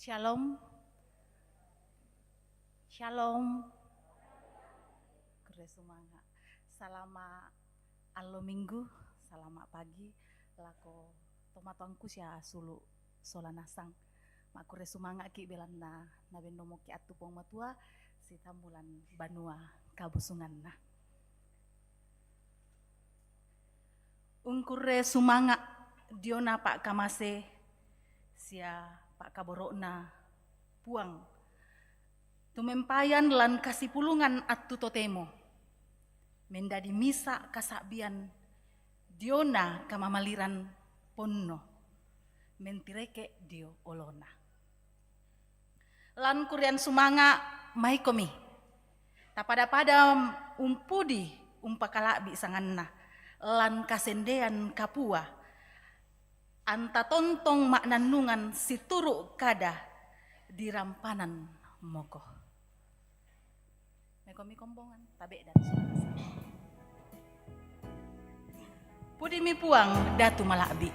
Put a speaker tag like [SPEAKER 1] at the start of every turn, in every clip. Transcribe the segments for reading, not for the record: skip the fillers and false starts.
[SPEAKER 1] Shalom, shalom. Keresumanga. Salama allo minggu, salama pagi. Lako tomatuangku sia sulu solanasang. Mak keresumanga ki belanda na bendomo ki atu pong matua si tambulan banua kabusungan na. Ungkure sumanga diona Pak Kamase sia Pak Kaborokna puang tumempayan lan kasih pulungan atu totemo mendadi misa kasabian diona kamamaliran ponno mentireke dio olona lan kurian sumanga maikomi tapada umpudi umpakalabi sanganna lan kasendean kapua anta tontong maknanungan situru kada di rampanan moko. Mekomi kombongan tabe dan sulasa. Pudi mi puang datu malabi.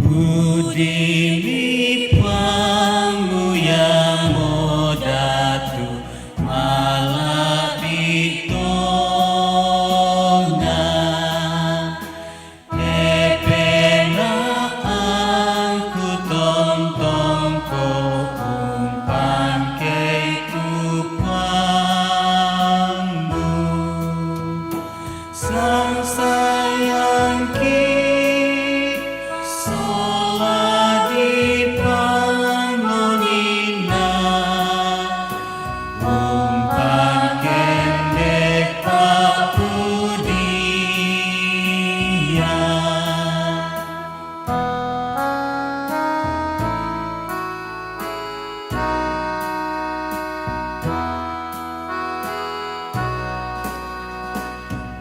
[SPEAKER 2] Budi pangmu yang modatu malabi tona epena angku tontong ko umpan keitu pangmu sang sayang ki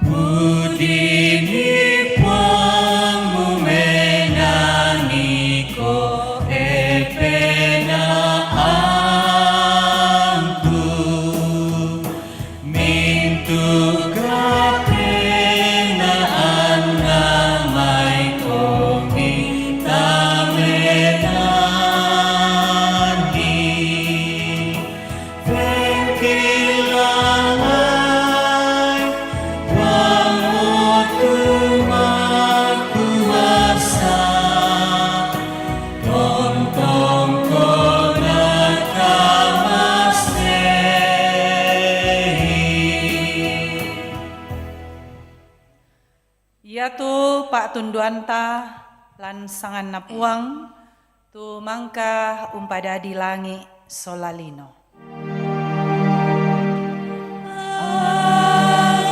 [SPEAKER 2] Budini puangmu menyanyiku epena angku mintu kapena anamai komi tamenani vengkilalai
[SPEAKER 3] Ia tu Pak Tunduanta lan sangan napuang tu mangka umpada di langi solalino.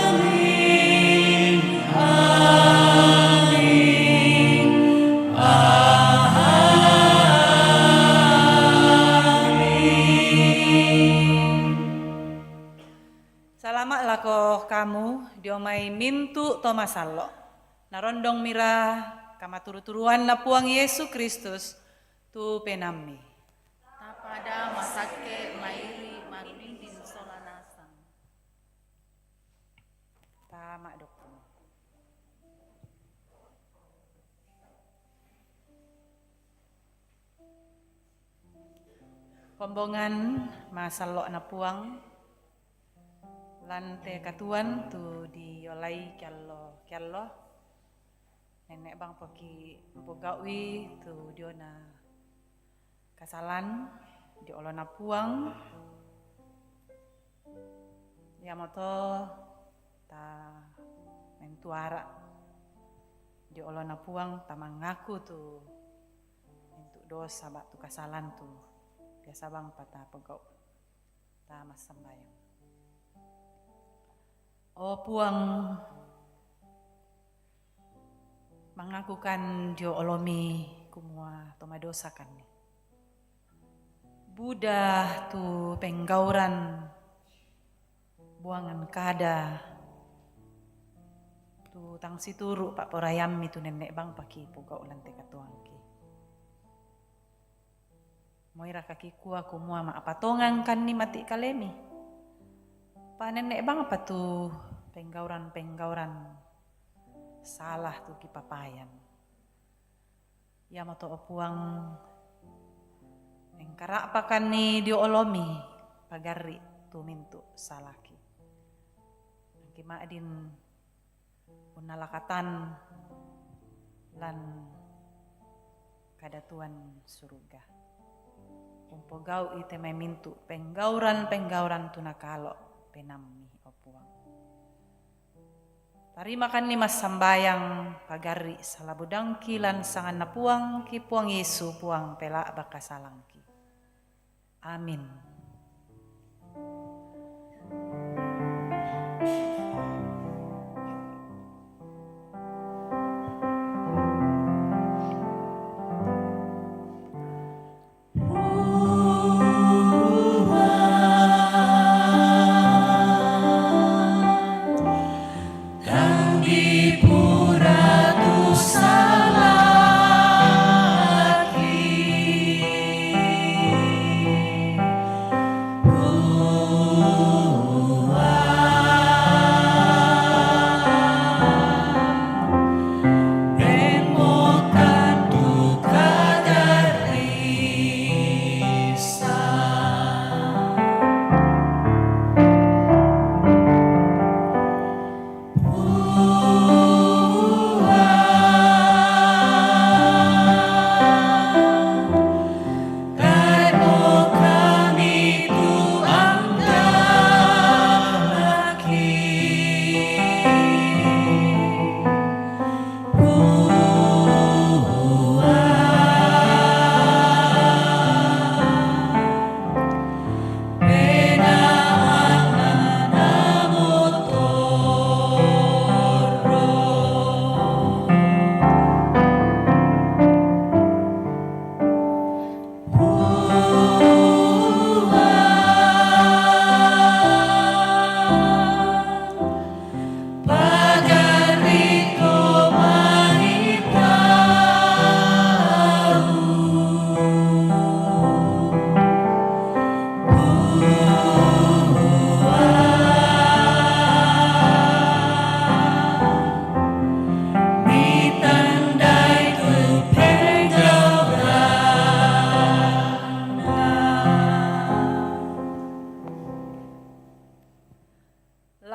[SPEAKER 2] Amin, amin, amin.
[SPEAKER 3] Salamat lako kamu diomai mintu tomasallo. Narondong mira kama turu-turuan na puang Yesu Kristus tu penami.
[SPEAKER 1] Tapada masake mairi marindin solanasang.
[SPEAKER 3] Tama dokter. Kombongan masallo na puang lante katuan tu diolai kyallo nenek bang poki mpogawi tu diona kasalan diolona puang ya moto ta mentuara diolona puang ta mangaku tu untuk dosa bak tu kasalan tu biasa bang pata pegau ta mas sembayang oh puang mengakukan dio olomi kumua toma dosa kan Buddha tu penggauran buangan kada tu tang situru pak porayam itu nenek bang paki pugau lante katuangki moira kaki kua kumua ma apatongang kan ni mati kalemi. Panenek bang apa tuh penggauran salah tuh kipapayan. Ya mato opuang engkara apakan ni diolomi pagari tu mintu salaki. Kima adin unalakatan lan kadatuan surga. Umpogau ite may mintu penggauran tu nakalo penammi opuang. Tarima kan ni mas sambayang pagari salabudangki lan sangan na puang ki puang Yesu puang pela bakasalangki. Amin.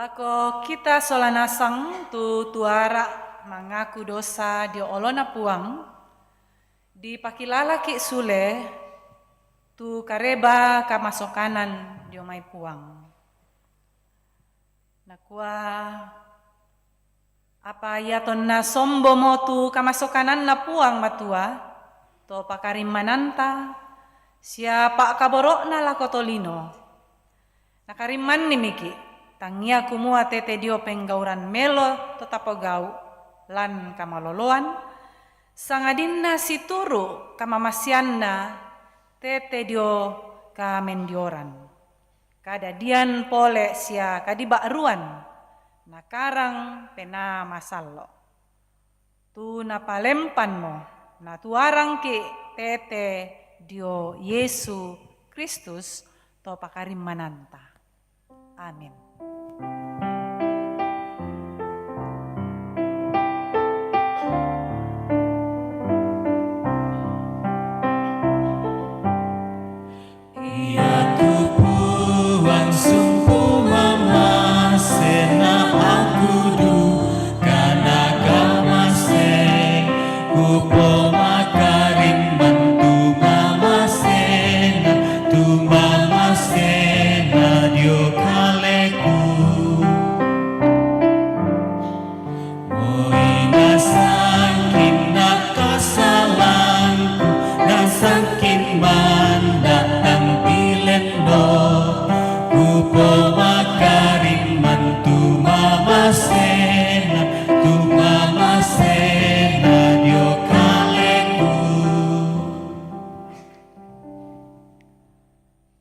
[SPEAKER 3] Lako kita solanasang tu tuara mengaku dosa di olona puang di pakilala ki sule tu kareba kamasokanan di omai puang. Nakua apa ya tonna sombo mo tu kamasokanan na puang matua to pakarim mananta siapa kaborok na lako tolino. Nakariman ni miki. Tangia kumua tete dio penggauran melo tetapogau lan kamaloloan sangadinna situru kamamasianna tete dio kamendioran kadadian pole sia kadibakruan nakarang pena masallo tu napalempan mo na tuarang ki tete dio Yesu Kristus to pakarim mananta. Amin.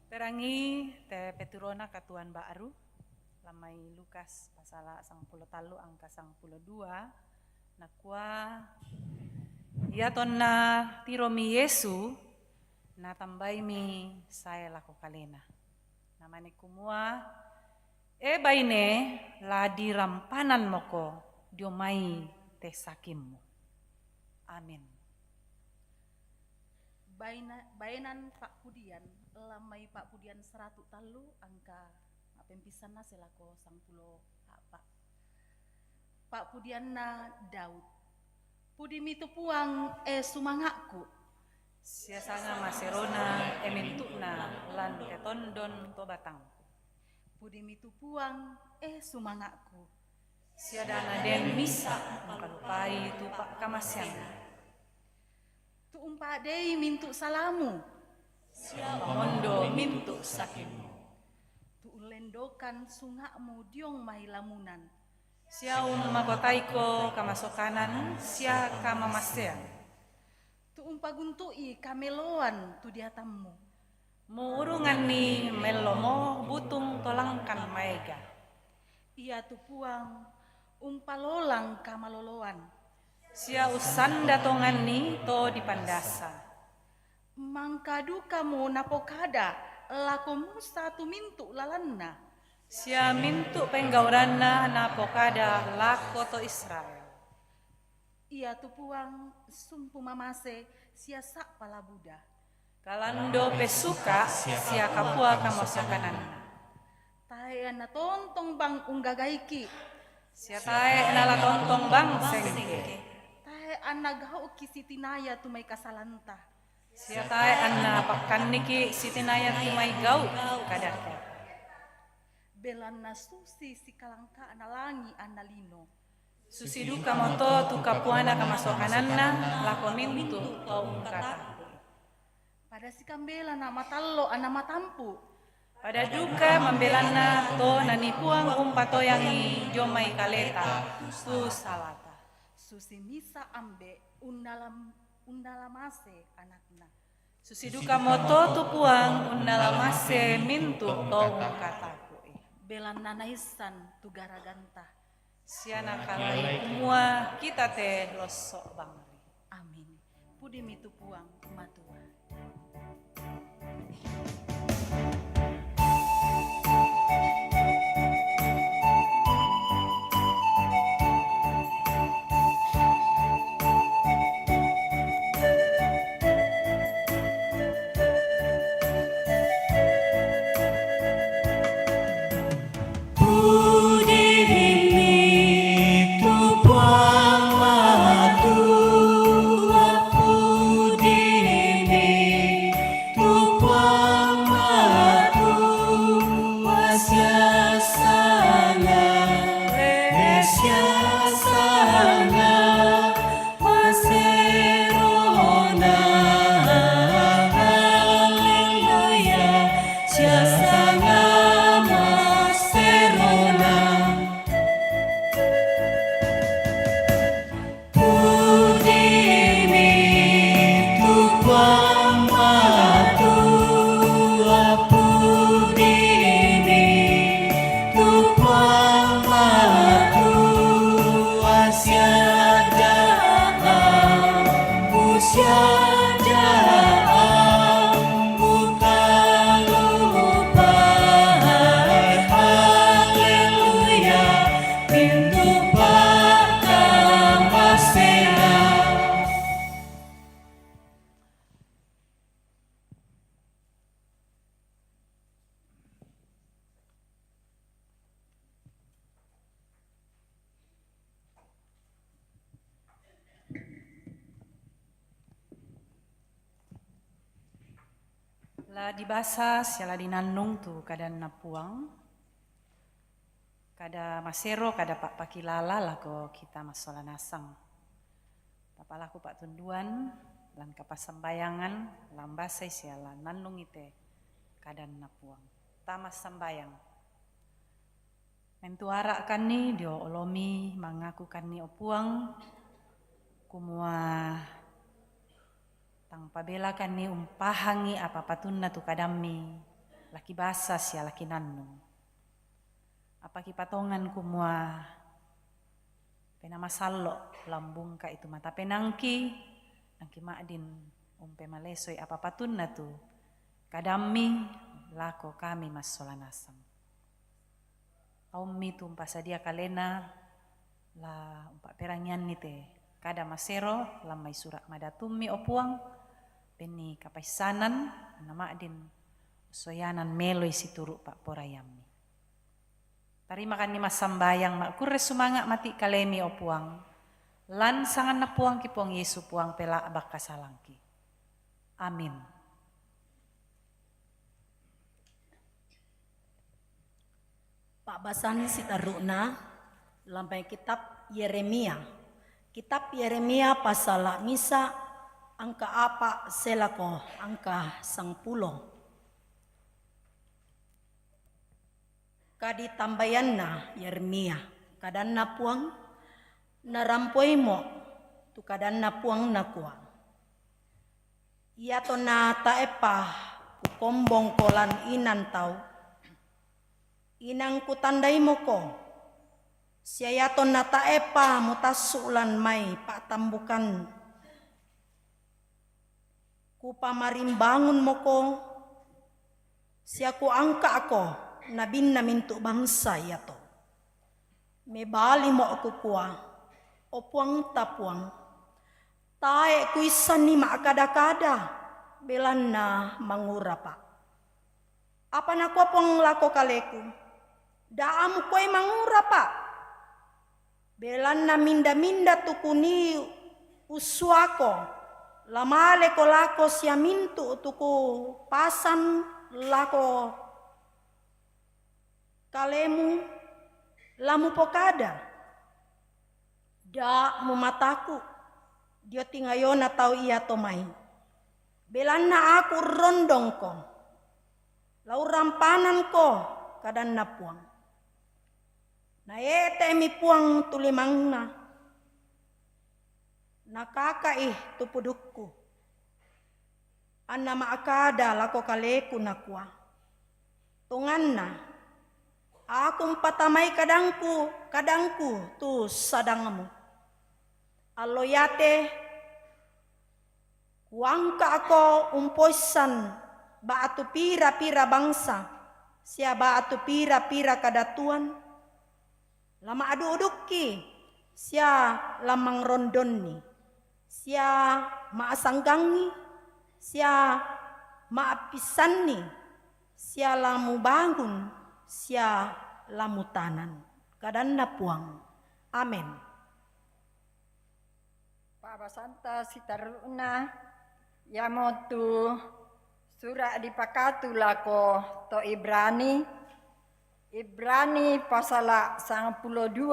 [SPEAKER 3] Perangi te Peturona katuan baru lamai Lukas pasala 93 angka 92 nakua ia tonna tiromi Yesu Na tambai mi saya lako kalena. Namane kumua baine la dirampanan moko diomai te sakimmu. Amin.
[SPEAKER 1] Bainan Pak Pudian, lamai Pak Pudian 100 talu angka pempisan na selako sang pulo apa. Pak Pudian na Daud. Pudi mitu puang sumangakku.
[SPEAKER 3] Sia sanga maserona ementukna lan ketondon to batang.
[SPEAKER 1] Pudi mitu puang sumangakku.
[SPEAKER 3] Sia dana den misa makalupai tu pak kamasyang.
[SPEAKER 1] Tu umpa dei mintu salamu.
[SPEAKER 3] Sia pamondo mintu sakimu.
[SPEAKER 1] Tu ulendokan sungakmu diong mahilamunan.
[SPEAKER 3] Sia makotaiko kamasokanan sia kamamasean.
[SPEAKER 1] Tu umpa guntui kameloan tu diatammu.
[SPEAKER 3] Muurungan ni melomo butung tolangkan maega.
[SPEAKER 1] Ia tu puang umpalolang kamaloloan.
[SPEAKER 3] Sia usan datongan ni to dipandasa.
[SPEAKER 1] Mangkadu kamu napokada lakomu satu mintu lalanna.
[SPEAKER 3] Sia mintu penggauranna napokada lako to Israel.
[SPEAKER 1] Ia tu puang sumpu mamase sia sak pala Buddha.
[SPEAKER 3] Kalando pesuka sia kapua kamosokananna.
[SPEAKER 1] Tae na tontong bang unggagaiki.
[SPEAKER 3] Sia tae nala tontong bang sengke.
[SPEAKER 1] Tae anagau kisitinaya tumay kasalanta.
[SPEAKER 3] Sia tae anna pakanniki sitinaya timay gau kadake.
[SPEAKER 1] Belan na susi si kalangka analangi analino.
[SPEAKER 3] Susiduka moto tu kapuana kamasokananna lako mintu to ungkata.
[SPEAKER 1] Pada si kambela na matallo ana matampu.
[SPEAKER 3] Pada duka membelana to nanipuang umpatoyangi jomai kaleta tu salata.
[SPEAKER 1] Susi misa ambe undalamase anakna.
[SPEAKER 3] Susiduka moto tu puang undalamase mintu to ungkataku.
[SPEAKER 1] Belan nanaisan tu garaganta.
[SPEAKER 3] Siana kalai kumua kita te losok bangri.
[SPEAKER 1] Amin. Pudi mitu puang matua.
[SPEAKER 3] La dibasa siala dinanung tu kada napuang. Kada masero kada pak pakilala lah ko kita masola nasang. Tapalaku pak tunduan lan kapasambayangan lambasai siala nanung ite kada napuang. Tamas sambayang. Mentuara kan ni dio olomi mengaku kan ni opuang kumua tang pabela kan ni umpahangi apa patunna tu kadami laki basa sia laki nannung. Apa ki patongan kumua pena masallo lambung ka itu mata penangki nangki maadin umpe malesoi apa patunna tu kadammi lako kami mas solanasam. Aummi tu umpa sadia kalena la umpa perangian ni te kada masero lamai surak madatummi opuang peni kapaisanan nama adin soyanan meloi situru pak porayammi. Tarima kan ni mas sambayang mak kurre sumanga mati kalemi opuang lan sangan na puang ki puang Yesu puang pela abak kasalangki. Amin.
[SPEAKER 4] Pak Basan sitaruna lampai kitab Yeremia. Kitab Yeremia pasal misa angka apa selako angka 10. Kadi tambayanna Yeremia kadanna puang narampoimo tu kadanna puang nakua. Ia to na taepa ku kombong kolan inan tau. Inang ku tandai moko. Siayaton na taepa mutasulan mai pak tambukan. Ku pamarimbangun moko. Siaku angka ako nabin na mintu bangsa yato. Mebali mo aku kuah. Opuang tapuang. Tae kuisan ni makada-kada. Belan na mangurapa. Apa na ko pong lako kaleku? Daamu ko'y mangurapa. Belan na minda-minda tukuni uswako. Lamale ko lako siya mintu tuku pasan lako kalemu lamu pokada. Da mu mataku. Dia tingayo na tau iya tomai. Belan na aku rondong ko. Lau rampanan ko kadan na puang. Na ete mi puang tulimang na. Nakakaih tupudukku. Anna maakada lako kaleku na kuah. Tungan na. Akong patamay kadangku tu sadangamu. Aloyate kuangka ako umpoisan baatu pira-pira bangsa. Sia baatu pira-pira kadatuan. Lama adu-uduki. Sia lamang rondonni. Sia maasanggangi. Sia maapisanni. Sia lamu bangun. Sia lamu tanan. Kadanna puang. Amin.
[SPEAKER 5] Pak Basanta sitaruna yamotu surat dipakatu lako to Ibrani pasala 92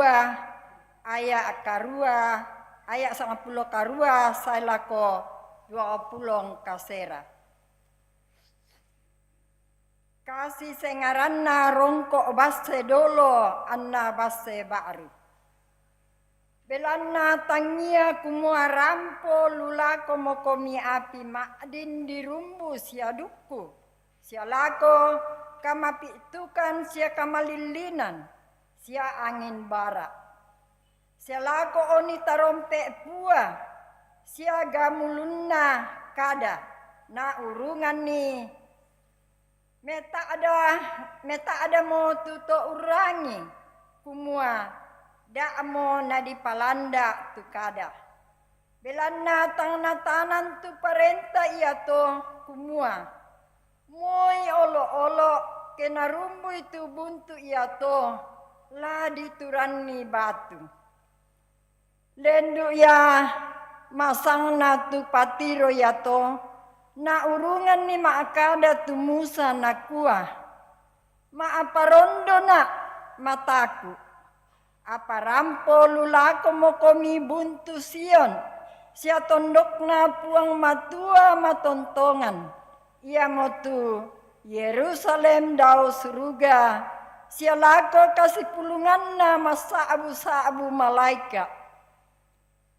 [SPEAKER 5] ayat 10 karua saya lako 20 kasera. Kasih sengaranna rongko base dolo anna base baru. Belanna tangia kumua rampo lulako mokomi api makdin dirumbu sia duku. Sia lako kamapitukan sia kamalilinan. Sia angin bara. Sia lako oni tarompe pua. Sia gamulunna kada. Na urungan ni. Meta ada mo tuto urangi. Kumua. Da'mo na di palanda tu kada. Belanna tang natanan tu parenta iya to kumua. Moy olo-olo kenarumbu itu buntu iya to la diturani batu. Lendu ya masang na tu patiro ya to na urungan ni maakada tu Musa na kuah. Maaparondo na mataku. Apa rampo lulako mokomi buntu Sion. Sia tondok na puang matua matontongan. Ia motu Yerusalem dau suruga. Sia lako kasih pulungan na masaabu-saabu malaikat.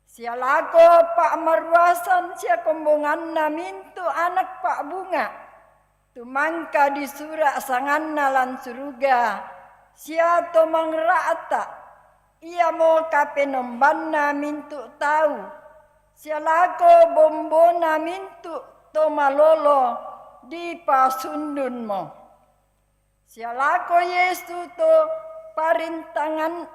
[SPEAKER 5] Sia lako pak marwasan sia kombongan na mintu anak pak bunga. Tumangka di surak sangan na lan suruga. Sia tomang rata. Ia mo kapenombanna mintu tahu. sialako bombona mintu to malolo di pasundun mo. Sialako Yesu to paritangana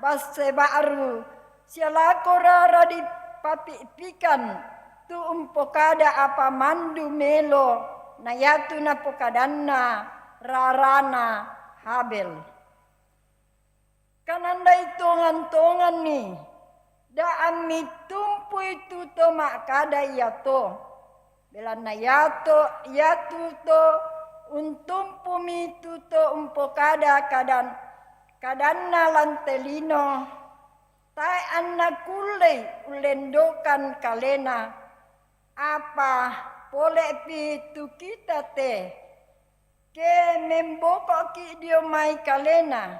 [SPEAKER 5] base baru. Sialako rara di papipikan tu umpokada apa mandu melo na yatu na pokadanna rarana Habel. Kananda itongan-tongan ni da ami tumpu itu to makada yato belana yatu to untumpu mitu to umpokada kadanna lantelino tai anak kulei ulendokan kalena apa pole pitu kita te ke memboko ki dio mai kalena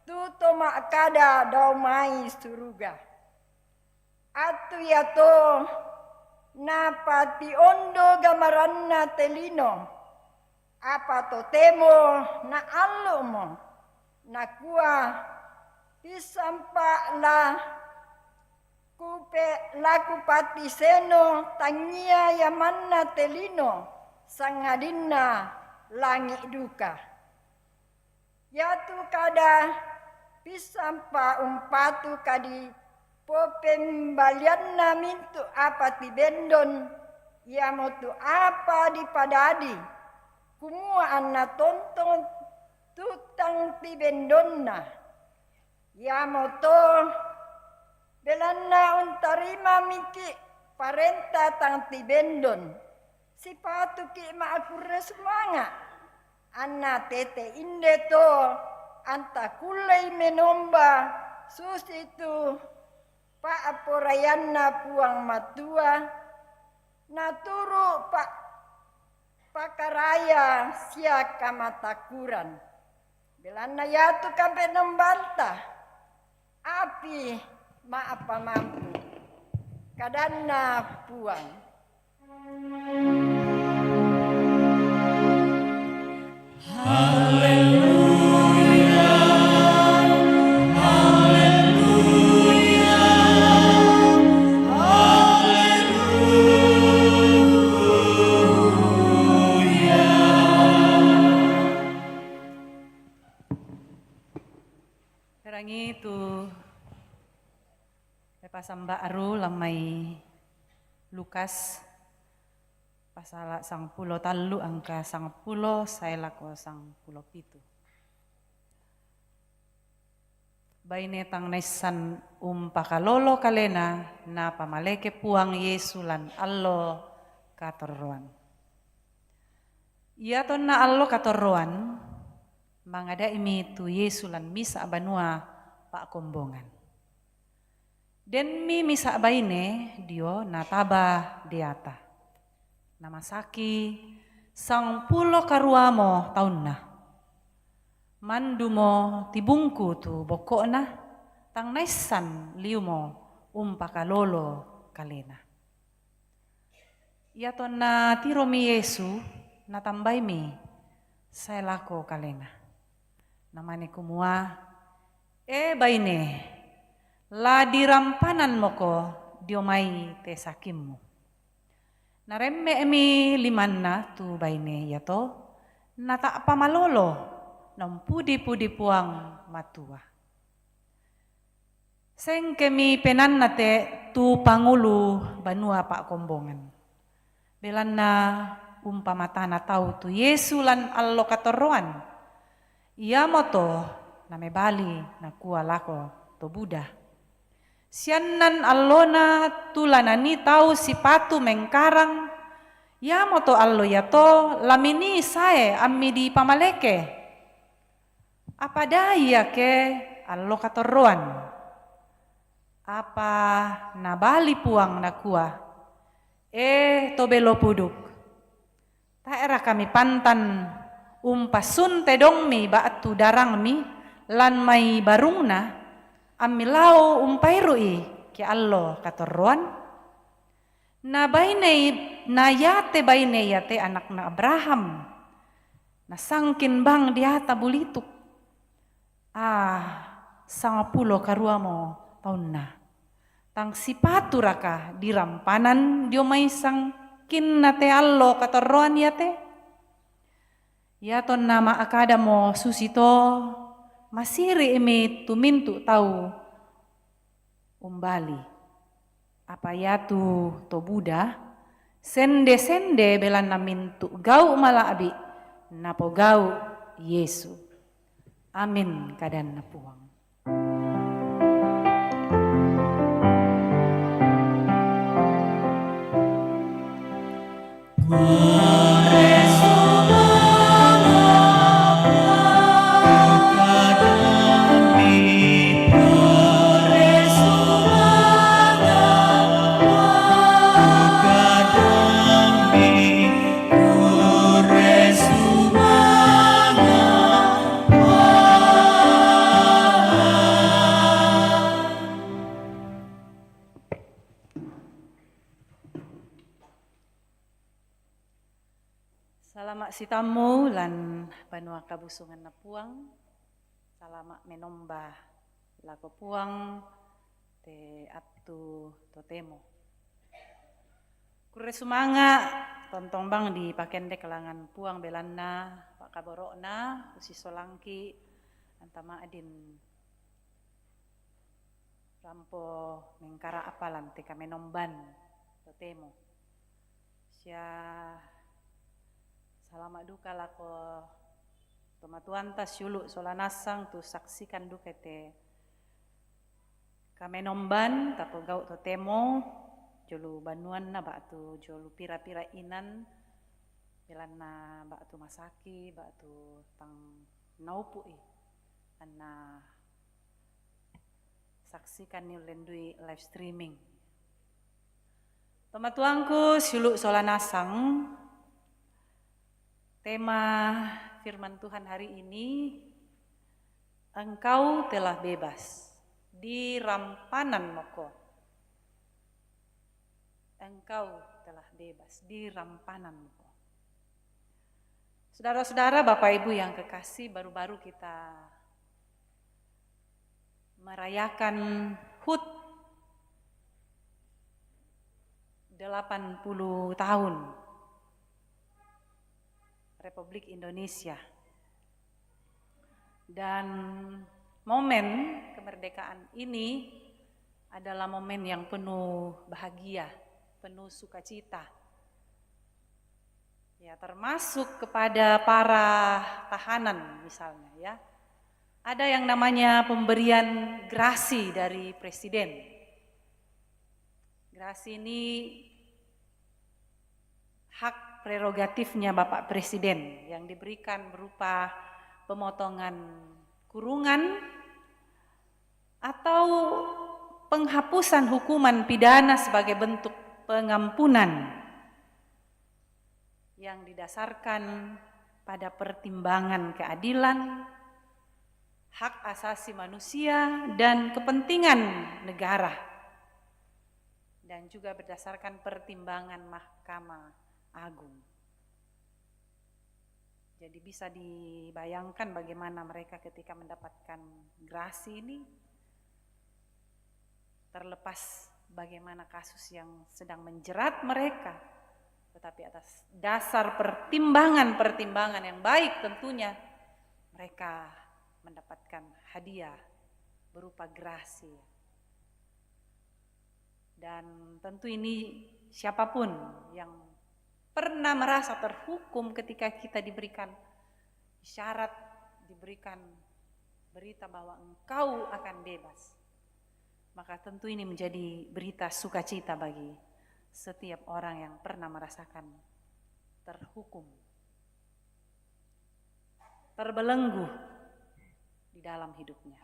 [SPEAKER 5] tu to makada dau mai suruga atu ya to napati ondo gamaranna telino apa to temo na allomo na kuah pisampa laku pati seno tangia yamanna telino sangadinna langit duka. Yatu kada pisampa umpatu kadi popembalianna mintu apa tibendon yamotu apa di padadi kumua anna tonton tutang tibendonna. Yamoto belanna untarima miki parenta tang tibendon sipatu ki maakure semanga anna tete inde to anta kulei menomba susitu pa aporayanna puang matua naturu pakaraya sia kamatakuran belanna yatu kampe nembanta api maapa mampu kadanna puang.
[SPEAKER 3] Perangi tu pasamba aru lamai Lukas pasal 10 angka 10 saya lako 10 pitu. Baine tang naisan pakalolo kalena na pamaleke puang Yesu lan allo katorroan. Ia ton na allo katorroan mangada imi tu Yesu lan misa banua pak kombongan. Den mi misa baine dio nataba diata. Nama saki 10 karuamo tahun na. Mandumo tibungku tu bokokna tang naisan liumo pakalolo kalena. Ia ton na tiro mi Yesu natambay mi saya lako kalena. Namane kumua baine la dirampanan mo ko diomay te sakimmu. Naremme emi limanna tu baine yato nata pamalolo nam pudi-pudi puang matua. Seng kemi penan nate tu pangulu banua pak kombongan. Belanna umpamatana tau tu Yesu lan allo katorroan. Ia moto name bali na kua lako to Buddha. Sianan allona tulanani tau sipatu mengkarang. Ya moto allo yato lamini sae ammi di pamaleke. Apa daya ke allo katorroan. Apa nabali puang nakua. To belo puduk. Taera kami pantan umpasun tedong mi baatu darang mi lan mai barungna. Amilao umpairui ke allo katorroan. Na yate baine yate anak na Abraham. Na sangkin bang diata bulituk. 10 karuamo tahun na. tang sipatu raka di rampanan dio maisang kinna te allo katorroan ya te. Ya ton nama akada mo susito masiri emi tumintu tahu umbali. Apa ya tu to Buddha sende belan namintu gau mala abi napo gau Yesu. Amin kadan napuang. Salama sitamu lan banua kabusungan napuang. Salama menomba lako puang te atu totemo. Kure sumanga tontong bang di pakende kelangan puang belanna pak kaborokna usi solangki antama adin rampo mengkara apalan te kamenomban totemo. Sia salama duka lako tomatuan tas yulu solanasang tu saksikan duka te kamenomban tapo gau to temo jolu banuan na batu jolu pira-pira inan belan na batu masaki batu tang naupui anna saksikan ni lendui live streaming. Tomatuangku yulu solanasang. Tema firman Tuhan hari ini, engkau telah bebas di rampanan moko. Engkau telah bebas di rampanan moko. Saudara-saudara, Bapak Ibu yang kekasih, baru-baru kita merayakan HUT 80 tahun Republik Indonesia. Dan momen kemerdekaan ini adalah momen yang penuh bahagia, penuh sukacita. Ya, termasuk kepada para tahanan misalnya ya. Ada yang namanya pemberian grasi dari presiden. Grasi ini hak prerogatifnya Bapak Presiden yang diberikan berupa pemotongan kurungan atau penghapusan hukuman pidana sebagai bentuk pengampunan yang didasarkan pada pertimbangan keadilan, hak asasi manusia dan kepentingan negara, dan juga berdasarkan pertimbangan Mahkamah Agung. Jadi bisa dibayangkan bagaimana mereka ketika mendapatkan grasi ini, terlepas bagaimana kasus yang sedang menjerat mereka, tetapi atas dasar pertimbangan-pertimbangan yang baik tentunya mereka mendapatkan hadiah berupa grasi. Dan tentu ini siapapun yang pernah merasa terhukum ketika kita diberikan isyarat, diberikan berita bahwa engkau akan bebas, maka tentu ini menjadi berita sukacita bagi setiap orang yang pernah merasakan terhukum, terbelenggu di dalam hidupnya.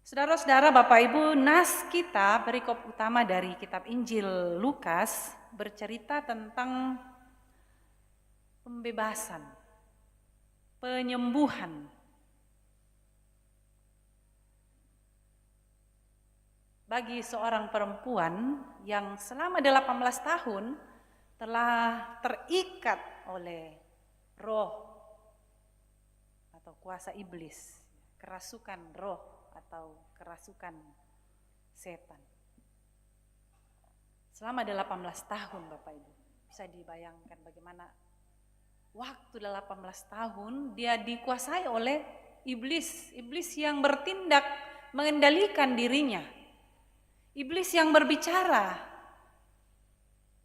[SPEAKER 3] Saudara-saudara, Bapak Ibu, nas kita perikop utama dari kitab Injil Lukas bercerita tentang pembebasan, penyembuhan bagi seorang perempuan yang selama 18 tahun telah terikat oleh roh atau kuasa iblis, kerasukan roh atau kerasukan setan. Selama 18 tahun Bapak Ibu. Bisa dibayangkan bagaimana waktu 18 tahun dia dikuasai oleh iblis. Iblis yang bertindak mengendalikan dirinya. Iblis yang berbicara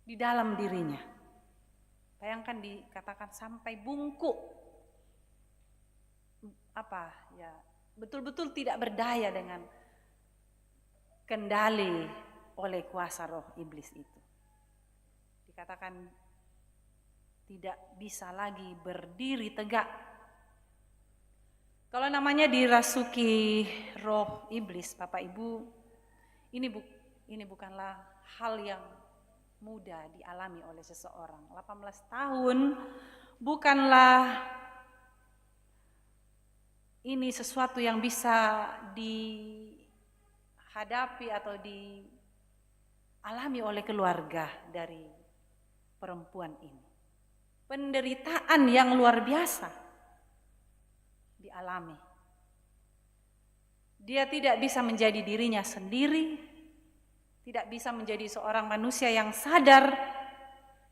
[SPEAKER 3] di dalam dirinya. Bayangkan dikatakan sampai bungkuk. Betul-betul tidak berdaya dengan kendali oleh kuasa roh iblis itu. Dikatakan tidak bisa lagi berdiri tegak. Kalau namanya dirasuki roh iblis, Bapak Ibu, ini bukanlah hal yang mudah dialami oleh seseorang. 18 tahun bukanlah ini sesuatu yang bisa dihadapi atau dialami oleh keluarga dari perempuan ini. Penderitaan yang luar biasa dialami. Dia tidak bisa menjadi dirinya sendiri, tidak bisa menjadi seorang manusia yang sadar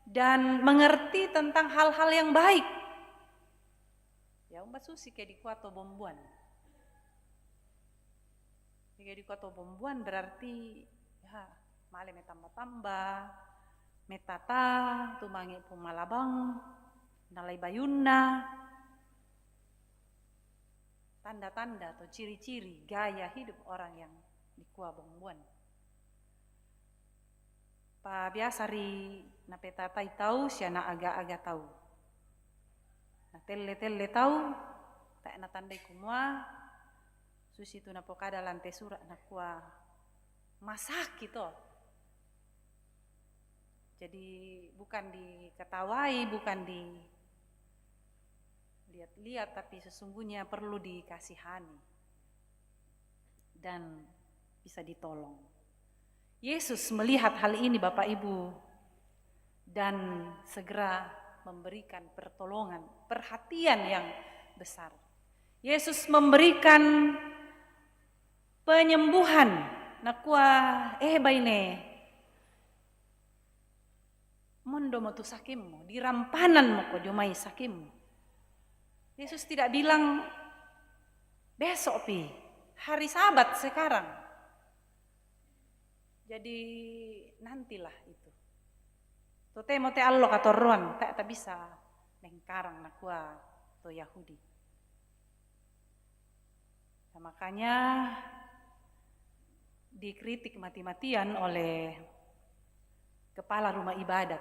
[SPEAKER 3] dan mengerti tentang hal-hal yang baik. Ya, umbat susi kayak di kuato bombuan. Kayak di kuato bombuan berarti ya male metamba-tamba, metata, tumangi pumalabang, nalai bayunna. Tanda-tanda atau ciri-ciri gaya hidup orang yang di kuah bombuan. Pa biasa ri na petatai tahu, siana aga-aga tahu. Na telle-telle tahu, tak na tandai kumua, susi tu na pokada lantai surat na kuah masak gitu. Jadi bukan diketawai, bukan dilihat-lihat, tapi sesungguhnya perlu dikasihani dan bisa ditolong. Yesus melihat hal ini Bapak Ibu dan segera memberikan pertolongan, perhatian yang besar. Yesus memberikan penyembuhan. Nakua baine mondo mo tu sakimmu, dirampanan mo ko jomai sakimmu. Yesus tidak bilang besok hari Sabat sekarang. Jadi nantilah itu. Tote mote allo katorruan, tak bisa mengkarang nakua to Yahudi. Nah, makanya dikritik mati-matian oleh kepala rumah ibadat.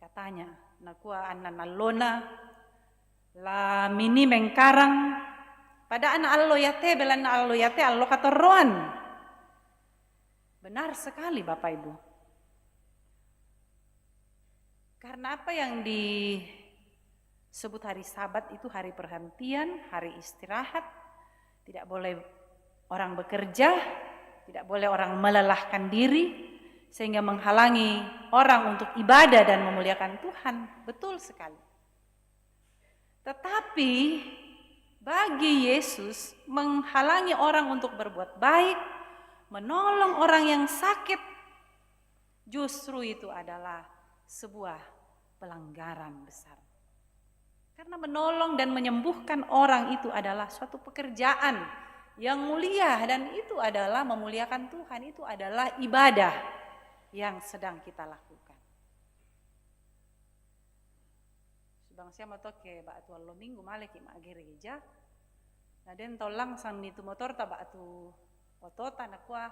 [SPEAKER 3] Katanya, nakua anan allona la mini mengkarang pada anak allo yate belan allo yate allo katorruan. Benar sekali Bapak Ibu. Karena apa yang disebut hari Sabat itu hari perhentian, hari istirahat. Tidak boleh orang bekerja, tidak boleh orang melelahkan diri, sehingga menghalangi orang untuk ibadah dan memuliakan Tuhan. Betul sekali. Tetapi bagi Yesus menghalangi orang untuk berbuat baik, menolong orang yang sakit, justru itu adalah sebuah pelanggaran besar. Karena menolong dan menyembuhkan orang itu adalah suatu pekerjaan yang mulia, dan itu adalah memuliakan Tuhan, itu adalah ibadah yang sedang kita lakukan. Bang siapa to ke batu allo minggu male ki ma gereja. Nah den tolang sang nitu motor ta batu otota nakua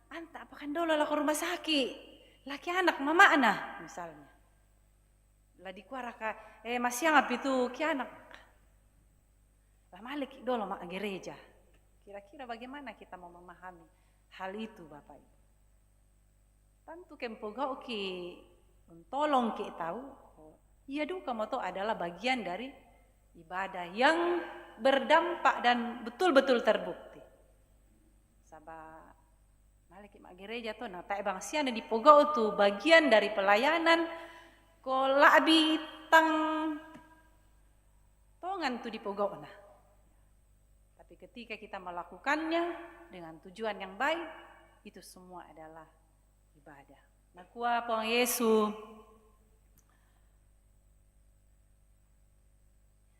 [SPEAKER 3] anta apakan dolo lah ke rumah sakit. Laki anak mama ana misalnya. Lah dikuara ka masih ngap itu ki anak. Lah male ki dolo ma gereja. Kira-kira bagaimana kita mau memahami hal itu Bapak Ibu? Tentu kempogau ki tolong ki tahu. Iya duka moto adalah bagian dari ibadah yang berdampak dan betul-betul terbukti. Sabah malik mak gereja tuh nah tak bang siana di pogau tuh bagian dari pelayanan ko labi tang tongan tuh di pogau nah. Tapi ketika kita melakukannya dengan tujuan yang baik, itu semua adalah ibadah. Nah, kuah Puang Yesus,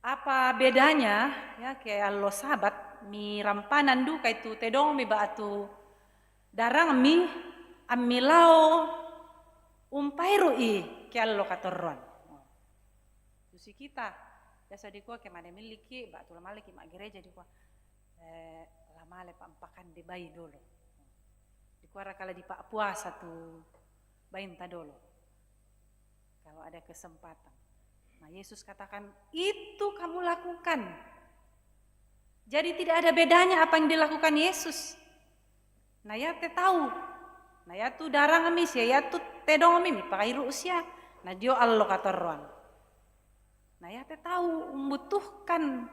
[SPEAKER 3] apa bedanya ya kayak lo sahabat mi rampanan duka itu tedong mi batu darang mi amilao umpairu i kayak lo katorron. Susi kita biasa di kuah kemana miliki batu lamale ki mak gereja di kuah lamale pampakan di bayi dulu. Di kuah kala di pak puasa tuh bayi ta dulu. Kalau ada kesempatan. Nah, Yesus katakan, itu kamu lakukan. Jadi tidak ada bedanya apa yang dilakukan Yesus. Nah, ya te tahu. Nah, ya tu darang amis ya tu tedong ami pakai usia. Nah, dio allo katorron. Nah, ya te tahu membutuhkan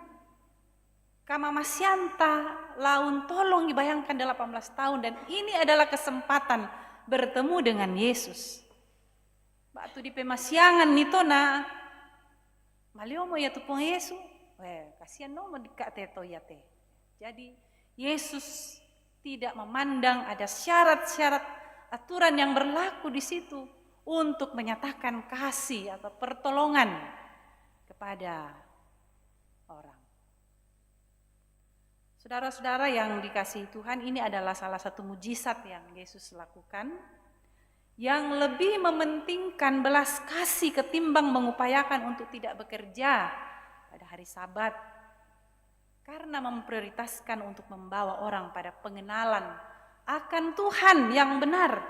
[SPEAKER 3] kama masyanta laun tolong dibayangkan 18 tahun dan ini adalah kesempatan bertemu dengan Yesus. Batu di pemasyangan nito na malio mo ya tupong Yesus. Kasihan no mo dika teto ya te. Jadi Yesus tidak memandang ada syarat-syarat aturan yang berlaku di situ untuk menyatakan kasih atau pertolongan kepada orang. Saudara-saudara yang dikasihi Tuhan, ini adalah salah satu mujizat yang Yesus lakukan yang lebih mementingkan belas kasih ketimbang mengupayakan untuk tidak bekerja pada hari Sabat karena memprioritaskan untuk membawa orang pada pengenalan akan Tuhan yang benar.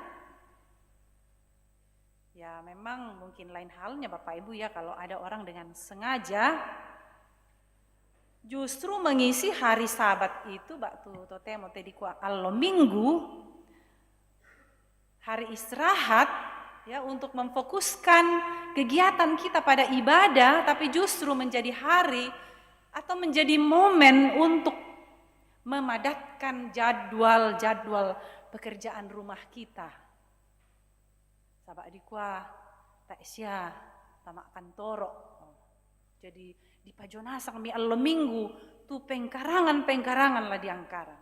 [SPEAKER 3] Ya memang mungkin lain halnya Bapak Ibu ya kalau ada orang dengan sengaja justru mengisi hari Sabat itu batu totemo tedi ku allo minggu hari istirahat ya untuk memfokuskan kegiatan kita pada ibadah tapi justru menjadi hari atau menjadi momen untuk memadatkan jadwal pekerjaan rumah kita. Sabak dikwa tak sia tamak kantoro. Jadi di pajonasang mi allo minggu tu pengkarangan lah diangkaran.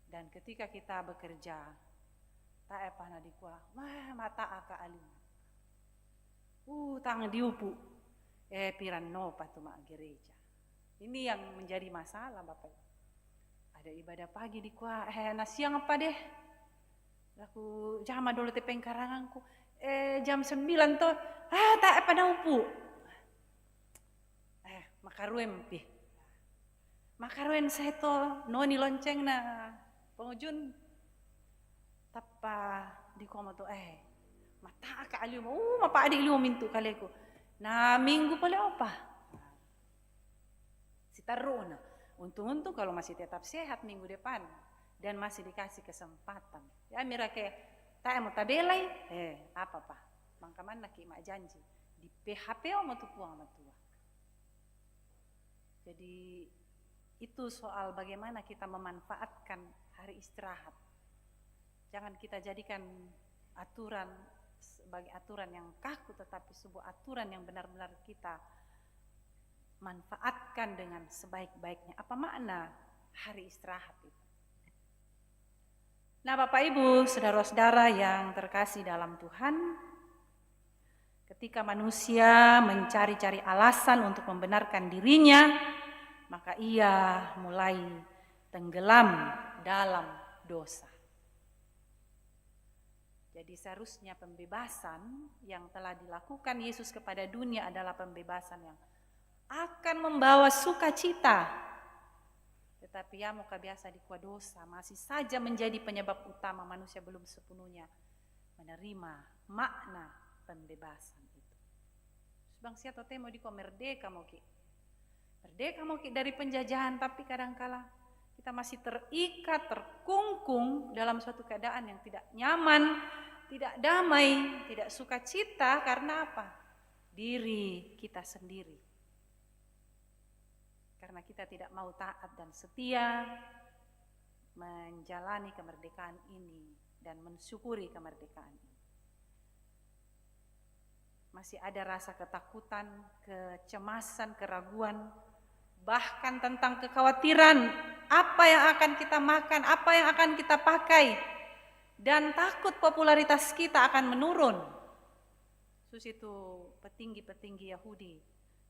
[SPEAKER 3] Dan ketika kita bekerja tak apa na dikwa, mata aka alim. Tang diupu. Piran no patu mak gereja. Ini yang menjadi masalah Bapak. Ada ibadah pagi dikwa, na siang apa deh? Laku jama dulu te pengkaranganku. Jam 9 to, tak apa na upu. Makaruen pi. Makaruen seto noni lonceng na pengujun. Tapa di komo to mata ka aliu mapa adik liu mintu kaleku. Na minggu pala apa? Si taruna. Untung-untung kalau masih tetap sehat minggu depan dan masih dikasih kesempatan. Ya mira ke tak mau tabelai apa pa? Mangkaman nak mak janji di PHP mau tu puang matua. Jadi itu soal bagaimana kita memanfaatkan hari istirahat. Jangan kita jadikan aturan sebagai aturan yang kaku, tetapi sebuah aturan yang benar-benar kita manfaatkan dengan sebaik-baiknya. Apa makna hari istirahat itu? Nah Bapak Ibu, saudara-saudara yang terkasih dalam Tuhan, ketika manusia mencari-cari alasan untuk membenarkan dirinya, maka ia mulai tenggelam dalam dosa. Jadi seharusnya pembebasan yang telah dilakukan Yesus kepada dunia adalah pembebasan yang akan membawa sukacita. Tetapi ya muka biasa dikua dosa masih saja menjadi penyebab utama manusia belum sepenuhnya menerima makna pembebasan itu. Bangsia tote mau dikua merdeka mau ki. Merdeka mau ki dari penjajahan, tapi kadangkala kita masih terikat, terkungkung dalam suatu keadaan yang tidak nyaman, tidak damai, tidak sukacita karena apa? Diri kita sendiri. Karena kita tidak mau taat dan setia menjalani kemerdekaan ini dan mensyukuri kemerdekaan ini. Masih ada rasa ketakutan, kecemasan, keraguan bahkan tentang kekhawatiran apa yang akan kita makan, apa yang akan kita pakai, dan takut popularitas kita akan menurun. Itu petinggi-petinggi Yahudi,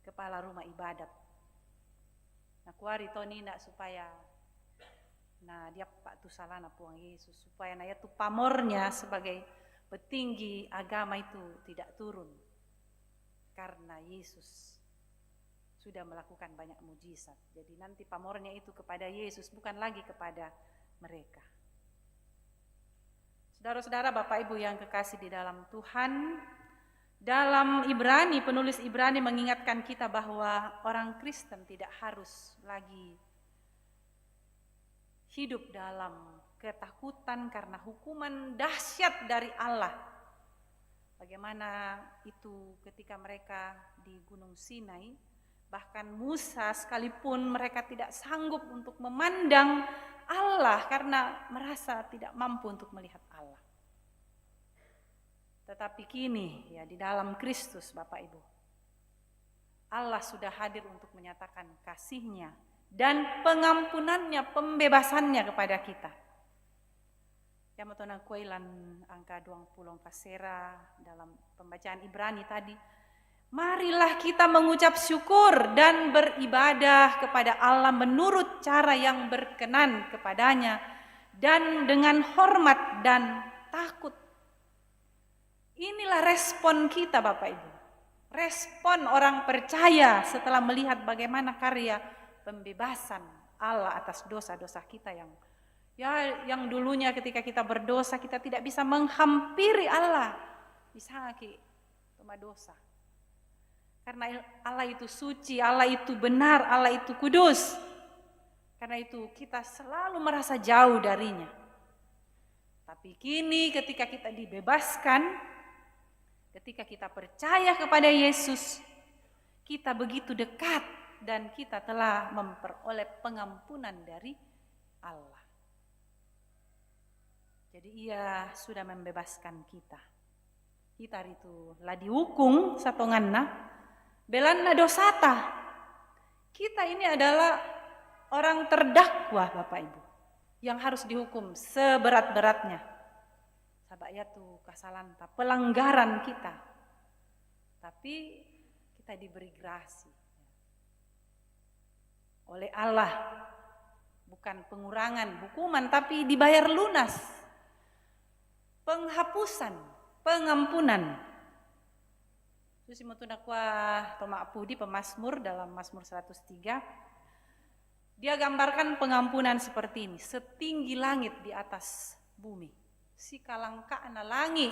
[SPEAKER 3] kepala rumah ibadat. Nah kuari Toni nak supaya nah dia pak tu salah na puang Yesus supaya na tu pamornya sebagai petinggi agama itu tidak turun karena Yesus sudah melakukan banyak mujizat. Jadi nanti pamornya itu kepada Yesus, bukan lagi kepada mereka. Saudara-saudara, Bapak Ibu yang kekasih di dalam Tuhan, dalam Ibrani, penulis Ibrani mengingatkan kita bahwa orang Kristen tidak harus lagi hidup dalam ketakutan karena hukuman dahsyat dari Allah. Bagaimana itu ketika mereka di Gunung Sinai, bahkan Musa sekalipun mereka tidak sanggup untuk memandang Allah karena merasa tidak mampu untuk melihat Allah. Tetapi kini ya di dalam Kristus Bapak Ibu, Allah sudah hadir untuk menyatakan kasih-Nya dan pengampunannya, pembebasannya kepada kita. Ya matona kuilan angka 20 pasera dalam pembacaan Ibrani tadi. Marilah kita mengucap syukur dan beribadah kepada Allah menurut cara yang berkenan kepadanya dan dengan hormat dan takut. Inilah respon kita Bapak Ibu. Respon orang percaya setelah melihat bagaimana karya pembebasan Allah atas dosa-dosa kita yang dulunya ketika kita berdosa kita tidak bisa menghampiri Allah. Bisa cuma dosa. Karena Allah itu suci, Allah itu benar, Allah itu kudus. Karena itu kita selalu merasa jauh darinya. Tapi kini ketika kita dibebaskan, ketika kita percaya kepada Yesus, kita begitu dekat dan kita telah memperoleh pengampunan dari Allah. Jadi Ia sudah membebaskan kita. Kita itu lah dihukum satonganna. Belanna dosata. Kita ini adalah orang terdakwa Bapak Ibu yang harus dihukum seberat-beratnya. Sabaya tuh kesalahan, pelanggaran kita. Tapi kita diberi grasi oleh Allah, bukan pengurangan hukuman tapi dibayar lunas. Penghapusan, pengampunan. Susi mutunakwa Toma Pudi pemazmur dalam Mazmur 103. Dia gambarkan pengampunan seperti ini, setinggi langit di atas bumi. Si kalangka ana langi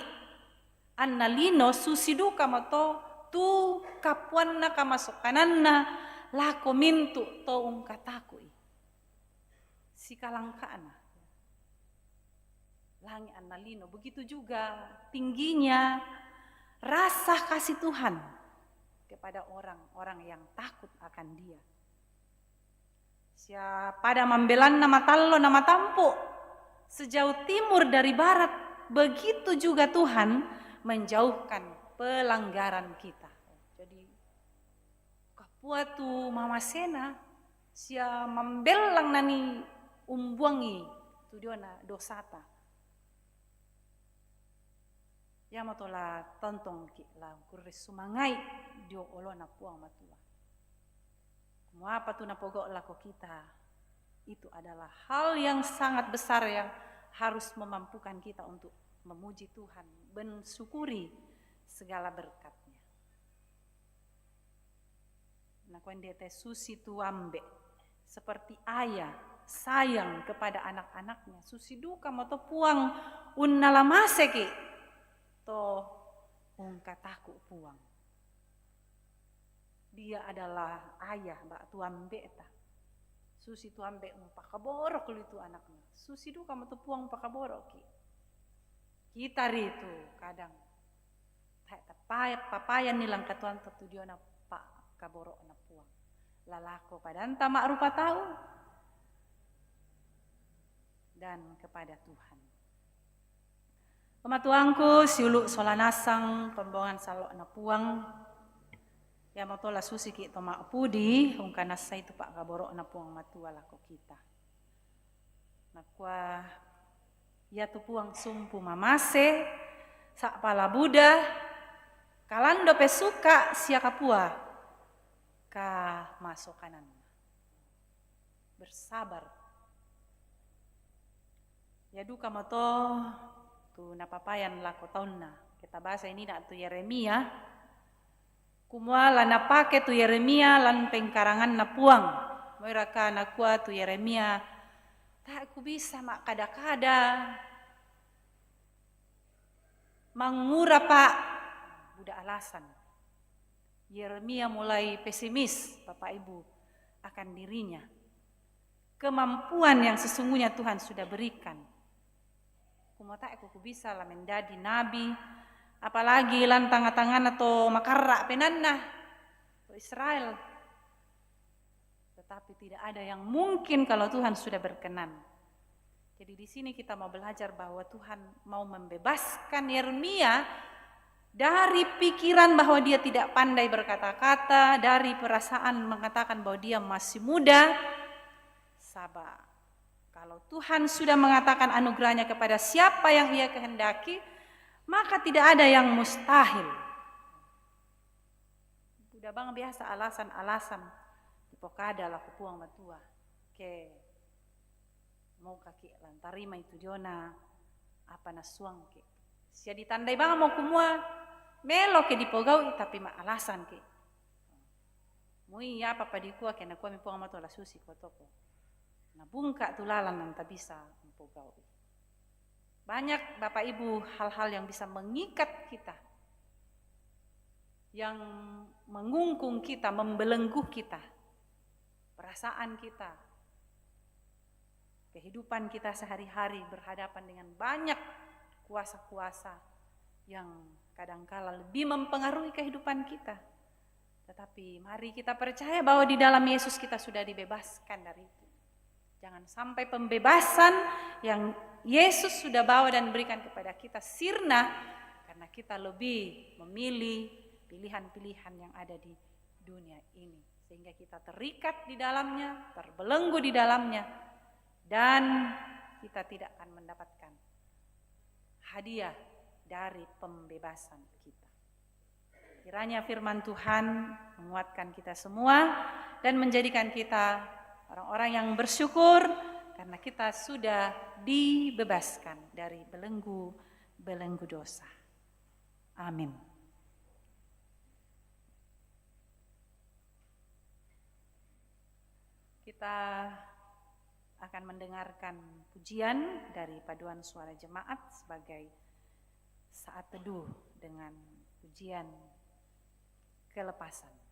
[SPEAKER 3] anna lino susiduka mato tu kapuanna kamasuk kananna lako mintu to ungkatakui. Si kalangka ana langi anna lino, begitu juga tingginya rasa kasih Tuhan kepada orang-orang yang takut akan Dia. Pada membelan nama tallo nama tampu sejauh timur dari barat, begitu juga Tuhan menjauhkan pelanggaran kita. Jadi kapuatu mama sena sia membelang nani umbuangi tu dia na dosata. Ya matola tontong ki la kuris sumangai dio olo na puang matua. Semua apa tu na pogok lako kita itu adalah hal yang sangat besar yang harus memampukan kita untuk memuji Tuhan, mensyukuri segala berkat-Nya. Nah kuendete susi tuambe seperti ayah sayang kepada anak-anaknya. Susi duka moto puang unnalamaseki to ungkataku puang. Dia adalah ayah mbak tuambe ta. Susi tuambe pakaborok itu anaknya. Susi duka moto puang pakaborok ki. Kita itu kadang papayan nilang katuan tertudio na pak kaborok na puang. Lalako padanta mak rupa tahu dan kepada Tuhan. Pematuangku siuluk solanasang pembawangan salok na puang. Ya matola susi ki to mak pudi ungkana sai tu pak kaborok na puang matua lako kita. Nakwa ya tu puang sumpu mamase sak pala Buddha kalando pesuka sia kapua ka masuk kanan. Bersabar. Ya duka mato tu napapayan lako taunna. Kita bahasa ini nak tu Yeremia. Kumua lana pake tu Yeremia lan pengkarangan na puang. Moiraka nakua tu Yeremia. Tak aku bisa mak kada-kada. Mangura pak. Budak alasan. Yeremia mulai pesimis Bapak Ibu akan dirinya. Kemampuan yang sesungguhnya Tuhan sudah berikan. Kumua tak aku bisa lah menjadi nabi. Apalagi lan tangan-tangan atau makarak penanna Israel. Tetapi tidak ada yang mungkin kalau Tuhan sudah berkenan. Jadi di sini kita mau belajar bahwa Tuhan mau membebaskan Yeremia dari pikiran bahwa dia tidak pandai berkata-kata, dari perasaan mengatakan bahwa dia masih muda. Sabar. Kalau Tuhan sudah mengatakan anugerahnya kepada siapa yang ia kehendaki, maka tidak ada yang mustahil. Udah bang biasa alasan-alasan di pokada lah kupuang matua. Ke mau kaki lantarima itu jona apa nasuang ke. Sia ditandai bang mau kumua melo ke dipogau tapi mak alasan ke. Mui ya apa padikua ke nakua mi puang matua la susi ko toko. Na bungka tulalan nanta bisa empogau. Banyak Bapak Ibu hal-hal yang bisa mengikat kita, yang mengungkung kita, membelenggu kita, perasaan kita, kehidupan kita sehari-hari berhadapan dengan banyak kuasa-kuasa yang kadangkala lebih mempengaruhi kehidupan kita. Tetapi mari kita percaya bahwa di dalam Yesus kita sudah dibebaskan dari itu. Jangan sampai pembebasan yang Yesus sudah bawa dan berikan kepada kita sirna karena kita lebih memilih pilihan-pilihan yang ada di dunia ini. Sehingga kita terikat di dalamnya, terbelenggu di dalamnya, dan kita tidak akan mendapatkan hadiah dari pembebasan kita. Kiranya firman Tuhan menguatkan kita semua dan menjadikan kita orang-orang yang bersyukur karena kita sudah dibebaskan dari belenggu dosa. Amin. Kita akan mendengarkan pujian dari paduan suara jemaat sebagai saat teduh dengan pujian kelepasan.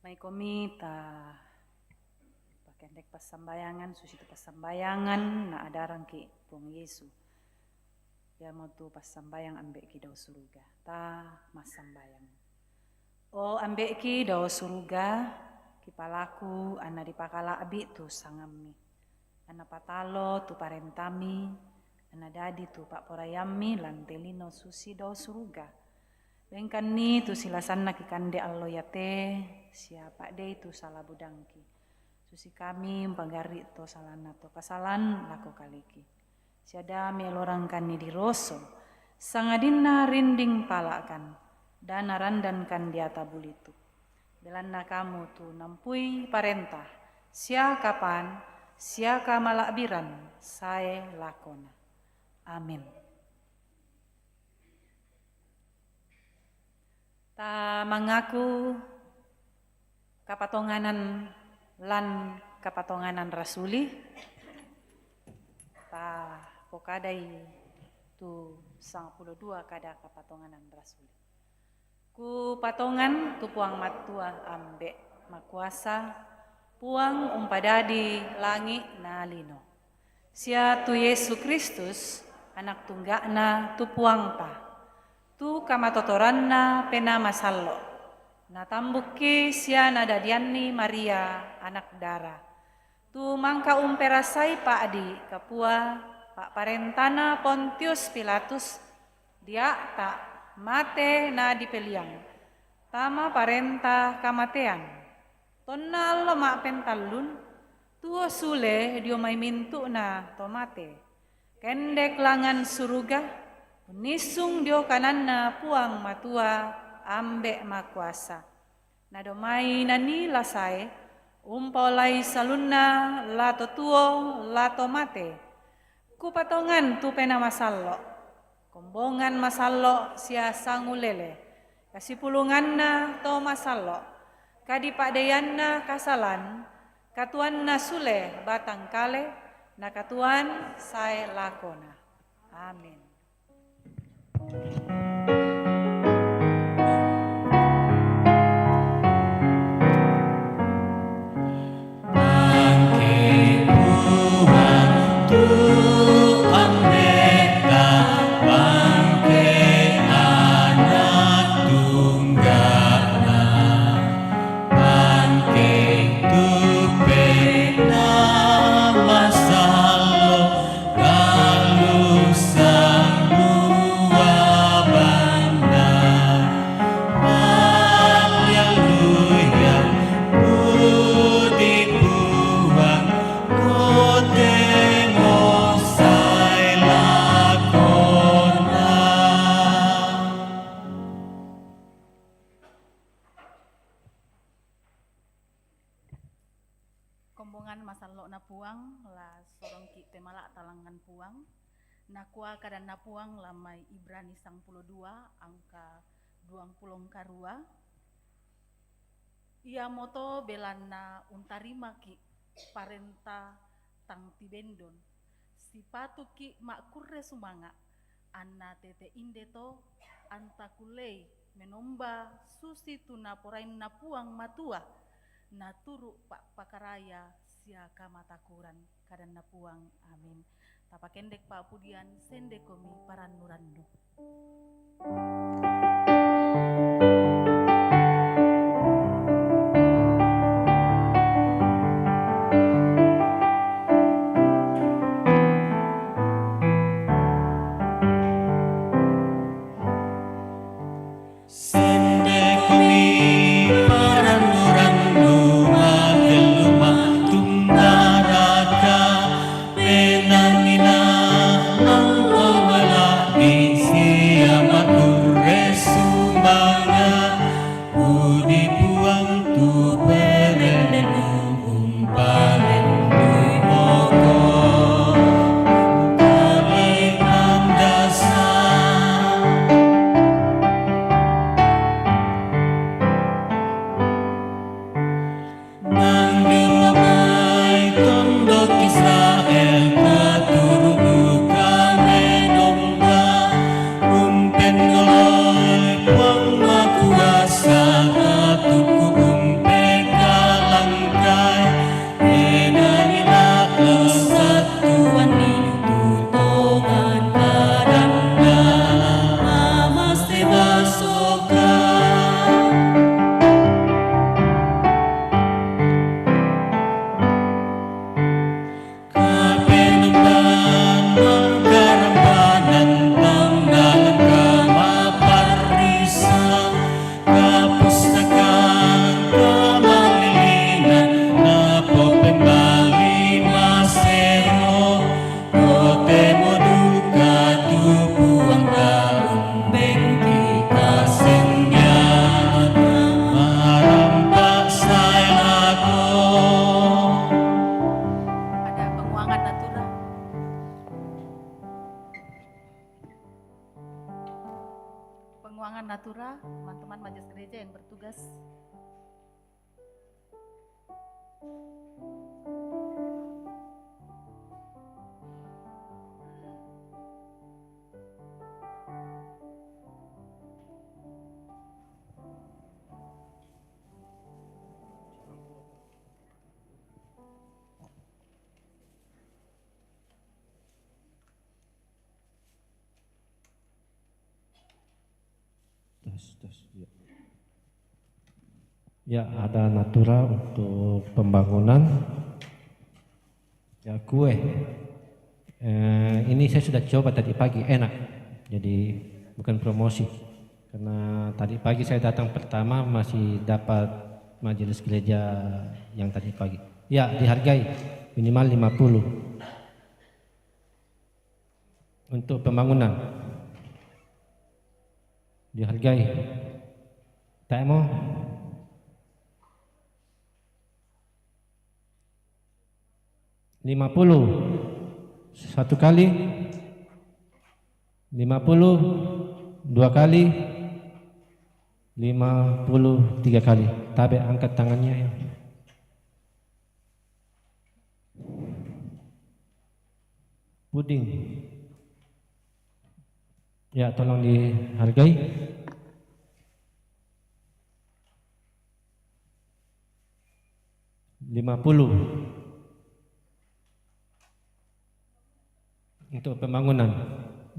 [SPEAKER 3] Mai komita pakendek pasambayangan susi tu pasambayangan na adarang ki puang Yesu. Ya mau tu pasambayang ambek ki dau suruga. Ta masambayang. O ambek ki dau suruga ki palaku ana dipakala abi tu sangami. Ana patalo tu parentami, ana dadi tu pak porayami lantelino susi dau suruga. Bengkan ni tu silasanna ki kande allo yate, siapa de tu salah budangki. Susi kami pagari to salana to kasalan lako kaliki. Siada melorangkan ni di roso, sangadina rinding palakan, dan narandankan di atabulitu. Belanna kamu tu nampui parentah, sia kapan, sia kamalakbiran, sae lakona. Amin. Ta mengaku kapatonganan lan kapatonganan rasuli ta pokadai tu 92 kada kapatonganan rasuli ku patongan tu puang matua ambek makuasa puang umpadadi langi na lino sia tu Yesus Kristus anak tunggakna tu puang pa tu kamatotoranna pena masallo na tambuki sia nadadianni Maria anak dara tu mangka umperasai pak adi kapua pak parentana Pontius Pilatus dia tak mate na dipeliang tama parenta kamatean tonal lemak pentalun tuo sule dio mai mintu na tomate kendek langan suruga unisung dio kananna puang matua ambek makuasa. Nadomai nani lasai umpolai salunna lato tuo lato mate. Kupatongan tu pena masallo. Kombongan masallo sia sangulele. Kasipulunganna to masallo. Kadipadeyanna kasalan. Katuanna sule batang kale. Na katuan sae lakona. Amin.
[SPEAKER 1] Kombongan masallo na puang la sorong ki temala talangan puang nakua kadan na puang lamai Ibrani 22 angka 20 karua ia moto belana untarima ki parenta tang tibendon sipatu ki makurre sumanga anna tete indeto antakulei menomba susi tuna porain na puang matua na turu pak pakaraya sia kamatakuran kadan na puang amin tapakendek pak pudian sende komi paranurandu. teman-teman majelis gereja yang bertugas.
[SPEAKER 6] Ya, ada natural untuk pembangunan. Ya, kue. Ini saya sudah coba tadi pagi, enak. Jadi bukan promosi. Karena tadi pagi saya datang pertama masih dapat majelis gereja yang tadi pagi. Ya, dihargai minimal 50. Untuk pembangunan. Dihargai. Tak mau? 50 satu kali, 50 dua kali, 50 tiga kali. Tabe angkat tangannya ya. Puding. Ya, tolong dihargai. $50 untuk pembangunan.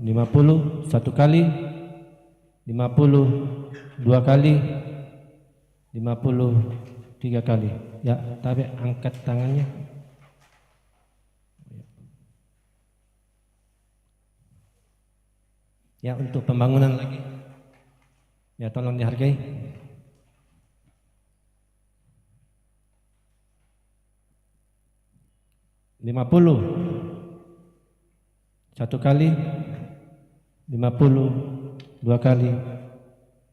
[SPEAKER 6] 50 satu kali, 50 dua kali, 50 tiga kali. Ya, tapi angkat tangannya. Ya, untuk pembangunan lagi. Ya, tolong dihargai. $50 satu kali, 50 dua kali,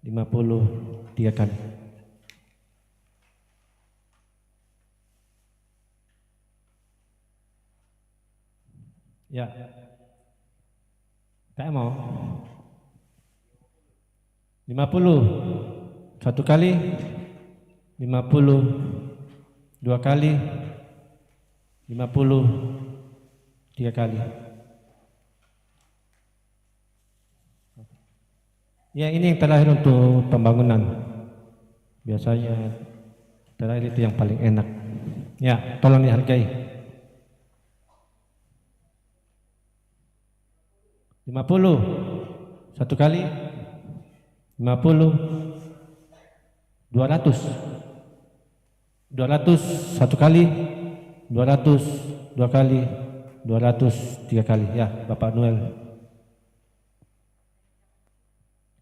[SPEAKER 6] 50 tiga kali. Ya, tak mau. 50 satu kali, 50 dua kali, 50 tiga kali. Ya, ini yang terakhir untuk pembangunan. Biasanya terakhir itu yang paling enak. Ya, tolong dihargai. 50 satu kali, 50 200 satu kali, 200 dua kali, 200 tiga kali. Ya, Bapak Noel.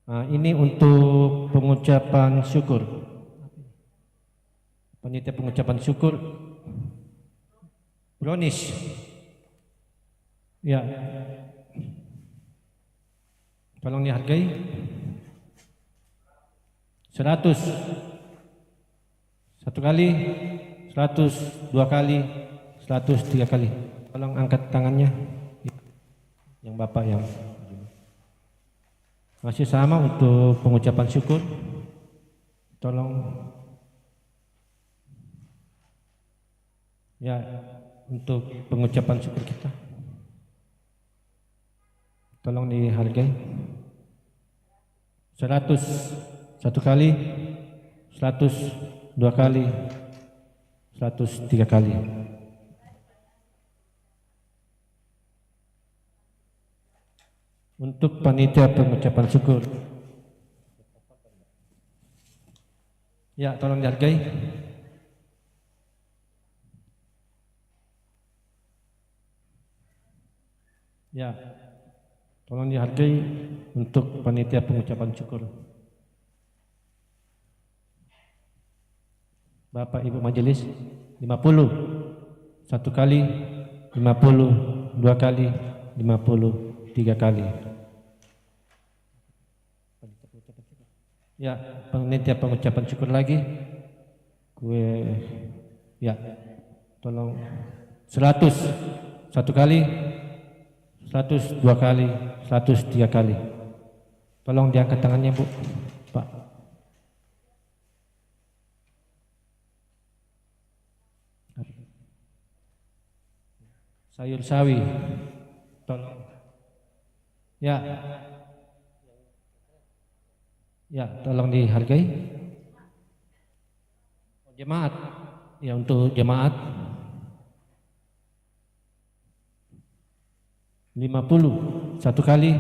[SPEAKER 6] Nah, ini untuk pengucapan syukur. Panitia pengucapan syukur. Brownies. Ya. Tolong dihargai. 100 satu kali, 100 dua kali, 100 tiga kali. Tolong angkat tangannya. Yang Bapak yang masih sama untuk pengucapan syukur. Tolong. Ya, untuk pengucapan syukur kita. Tolong dihargai. 100 satu kali, 100 dua kali, 100 tiga kali. Untuk panitia pengucapan syukur. Ya, tolong dihargai. Ya, tolong dihargai untuk panitia pengucapan syukur. Bapak Ibu Majelis, 50 satu kali, 50 dua kali, 50 tiga kali. Ya, panitia pengucapan syukur lagi. Ya, tolong 100 satu kali, 100 dua kali, 100 tiga kali. Tolong diangkat tangannya, Bu. Pak. sayur sawi. Tolong. Ya. Ya, tolong dihargai. Jemaat. Ya, untuk jemaat 50 satu kali,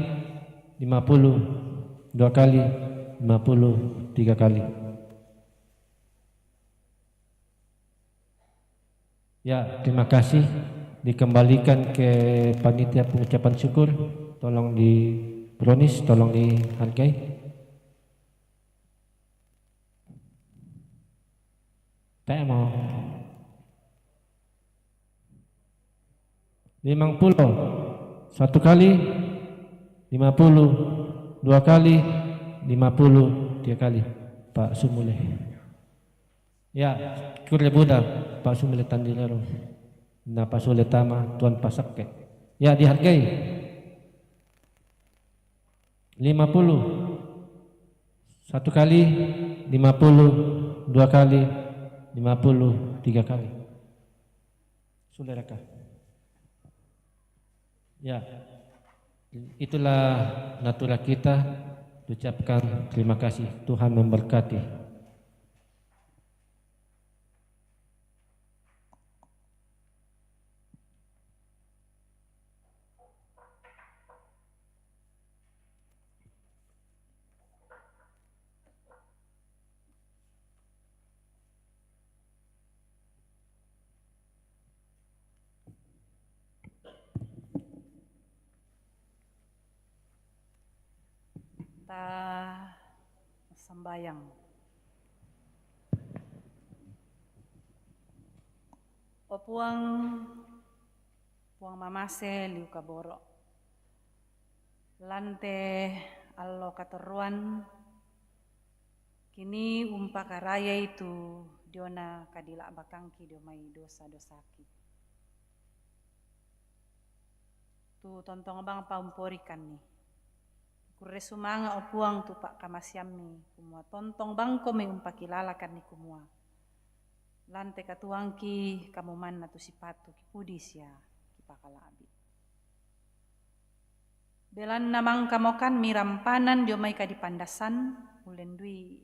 [SPEAKER 6] 50 dua kali, 50 3 kali. Ya, terima kasih. Dikembalikan ke panitia pengucapan syukur. Tolong dipronis, tolong dihargai. Tak mau. 50 satu kali, 50 dua kali, 50 3 kali. Pak Sumule. Ya, kurle Buddha, Pak Sumule Tandilero. Nah, Pak Sule Tama, Tuan Pasakke. Ya, dihargai. 50 satu kali, 50 dua kali, 50 3 kali. Saudara. Ya, itulah natura kita. Ucapkan terima kasih. Tuhan memberkati.
[SPEAKER 3] Kita sembayang. O puang mamase liu kaboro. Lante allo kateruan kini umpa karaya itu diona kadila bakangki diomai dosa-dosaki. Tu tontong bang paumporikan nih. Kure sumanga o puang tu pak kamasyami kumua tontong bangko me umpakilalakan ni kumua. Lante katuangki kamu mana tu sipatu kipudis ya kipakalabi. Belan namang kamokan mirampanan diomai kadipandasan ulendui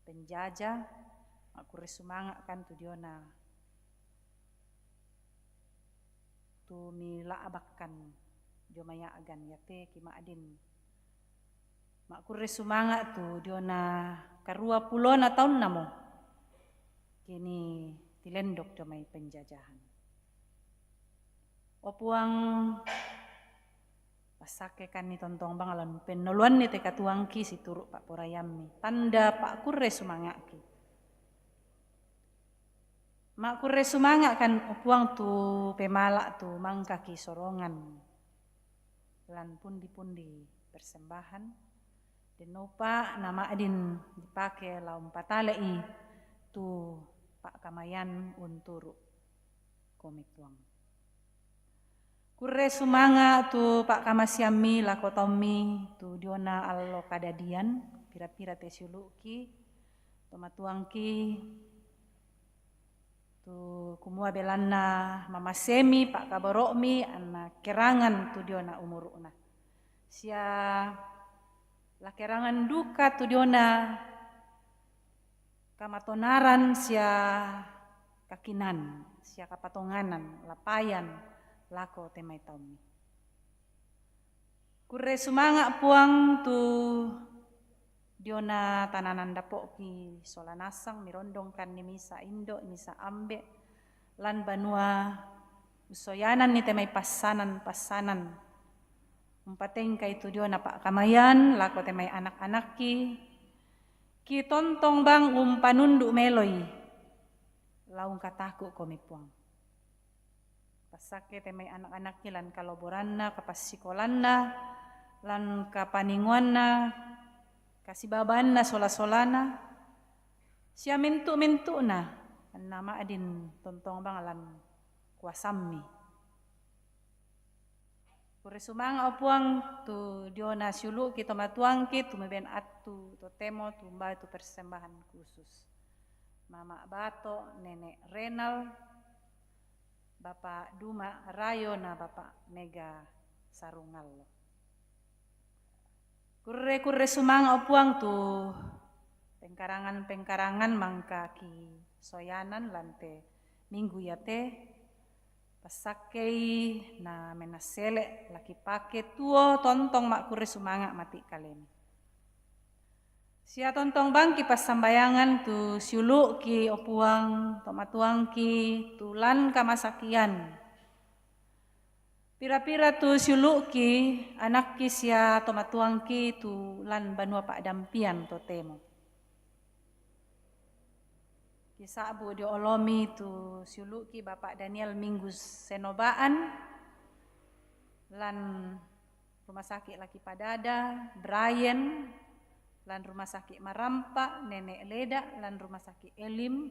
[SPEAKER 3] penjajah kure sumanga kan tu diona tu milaabakan diomaya agan yate kima adin. Mak kure sumanga tu diona karua pulona tahun namo. Kini tilendok domai penjajahan. Opuang pasake kan ni tontong bang alam penoluan ni teka tuangki si turuk pak porayami. Tanda pak kure sumanga ki. Mak kure sumanga kan opuang tu pemalak tu mangkaki sorongan. Lan pundi-pundi persembahan. Denopa nama adin dipakai laum patalei tu pak kamayan unturu komik tuang. Kure sumanga tu pak kamasyami lakotomi tu diona allo kadadian pira-pira tesuluki tomatuangki tu kumua belanna mama semi pak kaborokmi anak kerangan tu diona umuruna. Sia lakerangan duka tu diona kamatonaran sia kakinan sia kapatonganan lapayan lako temai taumi. Kure sumanga puang tu diona tananan dapoki solanasang mirondongkan ni misa indo misa ambe lan banua usoyanan ni temai pasanan umpatengka itu diona pak kamayan lako temai anak-anak ki tontong bang umpanunduk meloi laung kataku komi puang pasake temai anak-anak lan kaloboranna kapasikolanna lan kapaninguanna kasih babanna sola-solana sia mentu na nama adin tontong bang lan kuasammi. Kure sumanga opuang tu diona siulu kita matuangki tu meben atu tu temo tu mba tu persembahan khusus. Mama Bato, Nenek Renal, Bapak Duma Rayo na Bapak Mega Sarungal. Kurre sumanga opuang tu pengkarangan mangka ki soyanan lante minggu yate pasakei na menasele laki pake tuo tontong mak kurre sumanga mati kalemi. Sia tontong bangki pas sambayangan tu siulu ki opuang tomatuang ki tulan kamasakian. Pira-pira tu siulu ki anak ki sia tomatuang ki tulan banua pak dampian to temo. Kisah bu diolomi tu siulu ki Bapak Daniel Minggus Senobaan lan rumah sakit Laki Padada, Brian lan rumah sakit Marampa, Nenek Leda lan rumah sakit Elim,